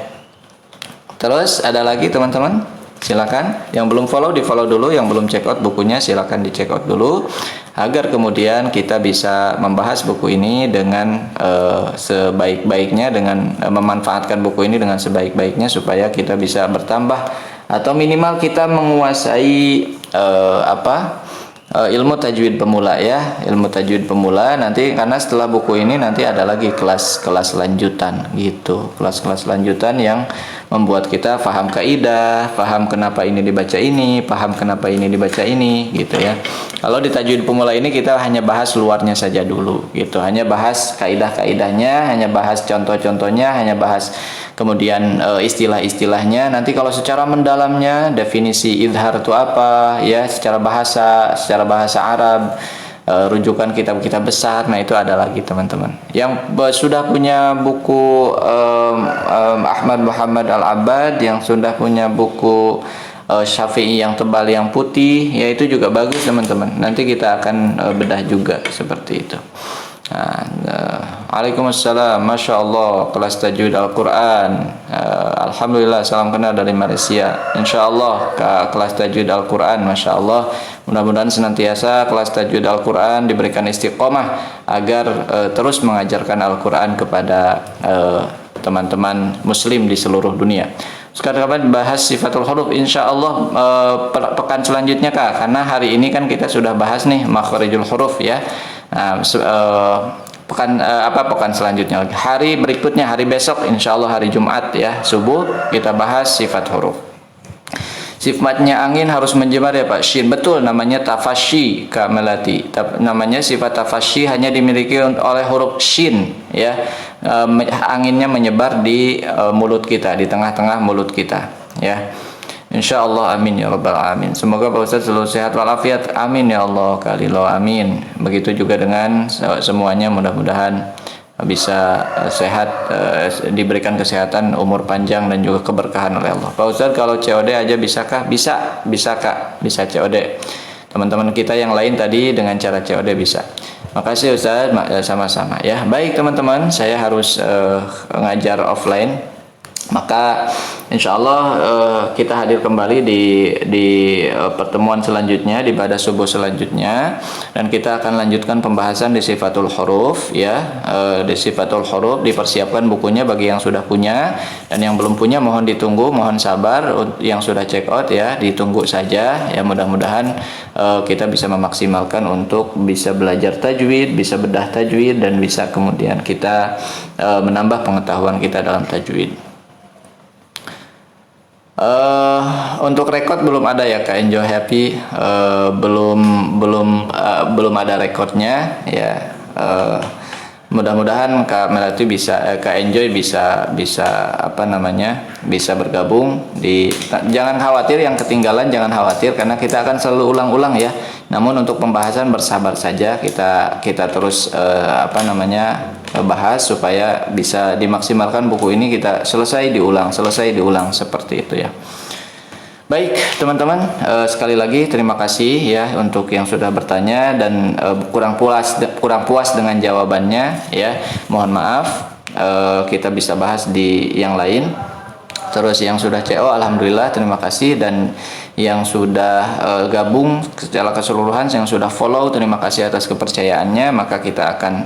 Terus ada lagi teman-teman, silakan. Yang belum follow di follow dulu, yang belum check out bukunya silakan di check out dulu, agar kemudian kita bisa membahas buku ini dengan sebaik-baiknya, dengan memanfaatkan buku ini dengan sebaik-baiknya, supaya kita bisa bertambah atau minimal kita menguasai ilmu tajwid pemula ya, ilmu tajwid pemula nanti, karena setelah buku ini nanti ada lagi kelas-kelas lanjutan gitu, kelas-kelas lanjutan yang membuat kita paham kaidah, paham kenapa ini dibaca ini, paham kenapa ini dibaca ini gitu ya. Kalau di tajwid pemula ini kita hanya bahas luarnya saja dulu gitu, hanya bahas kaidah-kaidahnya, hanya bahas contoh-contohnya, hanya bahas kemudian istilah-istilahnya. Nanti kalau secara mendalamnya, definisi idhar itu apa ya, secara bahasa Arab, rujukan kitab-kitab besar, nah itu ada lagi teman-teman. Yang sudah punya buku Ahmad Muhammad Al-Abbad, yang sudah punya buku Syafi'i yang tebal yang putih, ya itu juga bagus teman-teman. Nanti kita akan bedah juga seperti itu. Waalaikumsalam, Masya Allah, kelas tajwid Al-Quran. Alhamdulillah, salam kenal dari Malaysia. Insya Allah kelas tajwid Al-Quran, Masya Allah. Mudah-mudahan senantiasa kelas tajwid Al-Quran diberikan istiqomah agar terus mengajarkan Al-Quran kepada teman-teman muslim di seluruh dunia. Sekarang kapan bahas sifatul huruf, insya Allah pekan selanjutnya Kak, karena hari ini kan kita sudah bahas nih makhrijul huruf ya. Nah, pekan selanjutnya lagi, hari berikutnya, hari besok insya Allah hari Jumat ya, subuh kita bahas sifat huruf. Sifatnya angin harus menjemar ya Pak. Shin, betul, namanya tafashi Kak Melati. Namanya sifat tafashi hanya dimiliki oleh huruf shin ya. Anginnya menyebar di mulut kita, di tengah-tengah mulut kita ya. Insya Allah, amin ya rabbal alamin. Semoga Pak Ustadz selalu sehat walafiat, amin ya Allah kalilo, amin. Begitu juga dengan semuanya, mudah-mudahan bisa sehat, diberikan kesehatan, umur panjang dan juga keberkahan oleh Allah. Pak Ustadz, kalau COD aja bisakah? Bisa Kak, bisa COD. Teman-teman kita yang lain tadi dengan cara COD bisa. Makasih Ustadz, sama-sama ya. Baik teman-teman, saya harus ngajar offline. Maka insya Allah kita hadir kembali di pertemuan selanjutnya, di ibadah subuh selanjutnya, dan kita akan lanjutkan pembahasan di sifatul huruf ya. Di sifatul huruf dipersiapkan bukunya bagi yang sudah punya, dan yang belum punya mohon ditunggu, mohon sabar. Yang sudah check out ya ditunggu saja ya. Mudah-mudahan kita bisa memaksimalkan untuk bisa belajar tajwid, bisa bedah tajwid, dan bisa kemudian kita menambah pengetahuan kita dalam tajwid. Untuk rekod belum ada ya Kak Enjoy Happy, belum ada rekodnya ya. Mudah-mudahan Kak Melati bisa, Kak Enjoy bisa bisa bergabung di. Jangan khawatir yang ketinggalan, jangan khawatir, karena kita akan selalu ulang-ulang ya. Namun untuk pembahasan bersabar saja, kita terus bahas supaya bisa dimaksimalkan buku ini, kita selesai diulang seperti itu ya. Baik teman-teman, sekali lagi terima kasih ya untuk yang sudah bertanya dan kurang puas dengan jawabannya ya. Mohon maaf, kita bisa bahas di yang lain. Terus yang sudah CO, alhamdulillah terima kasih, dan yang sudah gabung secara keseluruhan, yang sudah follow, terima kasih atas kepercayaannya. Maka kita akan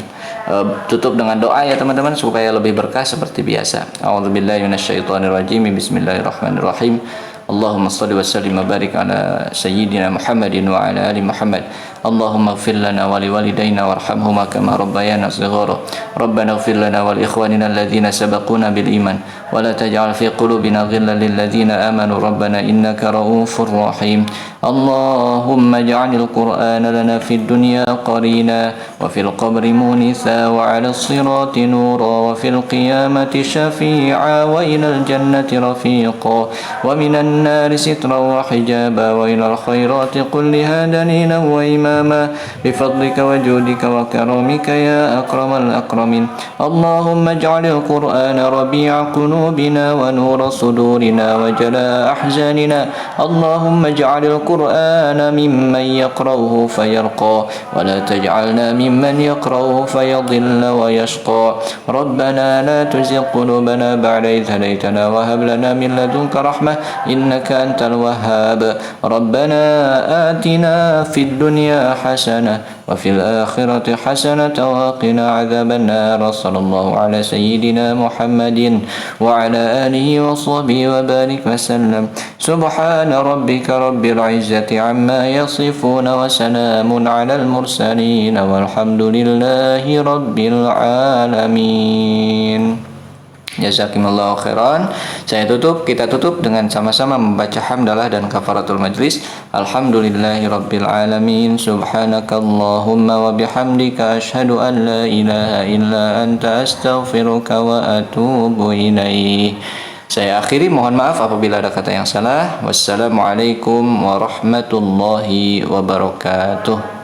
tutup dengan doa ya teman-teman, supaya lebih berkah seperti biasa. A'udzubillahi minasyaitonirrajim. Bismillahirrahmanirrahim. Allahumma shalli wa sallim wa barik ala sayyidina Muhammadin wa ala ali Muhammad. اللهم اغفر لنا ولوالدينا وارحمهما كما ربيانا صغارا ربنا اغفر لنا ولإخواننا الذين سبقونا بالإيمان ولا تجعل في قلوبنا غلا للذين آمنوا ربنا إنك رؤوف رحيم اللهم اجعل القرآن لنا في الدنيا قرينا وفي القبر مونسا وعلى الصراط نورا وفي القيامة شفيعا وإلى الجنة رفيقا ومن النار سترا وحجابا وإلى الخيرات كلها دليلا وإماما بفضلك وجودك وكرمك يا أكرم الأكرمين اللهم اجعل القرآن ربيع قلوبنا ونور صدورنا وجلاء أحزاننا اللهم اجعل القرآن ممن يقرأه فيرقى ولا تجعلنا ممن يقرأه فيضل ويشقى ربنا لا تزغ قلوبنا بعد إذ هديتنا وهب لنا من لدنك رحمة إنك أنت الوهاب ربنا آتنا في الدنيا حسنة وفي الآخرة حسنة وقنا عذاب النار صلى الله على سيدنا محمد وعلى آله وصحبه وبارك وسلم سبحان ربك رب العزة عما يصفون وسلام على المرسلين والحمد لله رب العالمين. Jazakumullahu khairan. Kita tutup dengan sama-sama membaca hamdalah dan kafaratul majlis. Alhamdulillahi rabbil alamin. Subhanakallahumma wa bihamdika asyhadu an la ilaha illa anta astaghfiruka wa atubu ilaih. Saya akhiri, mohon maaf apabila ada kata yang salah. Wassalamualaikum warahmatullahi wabarakatuh.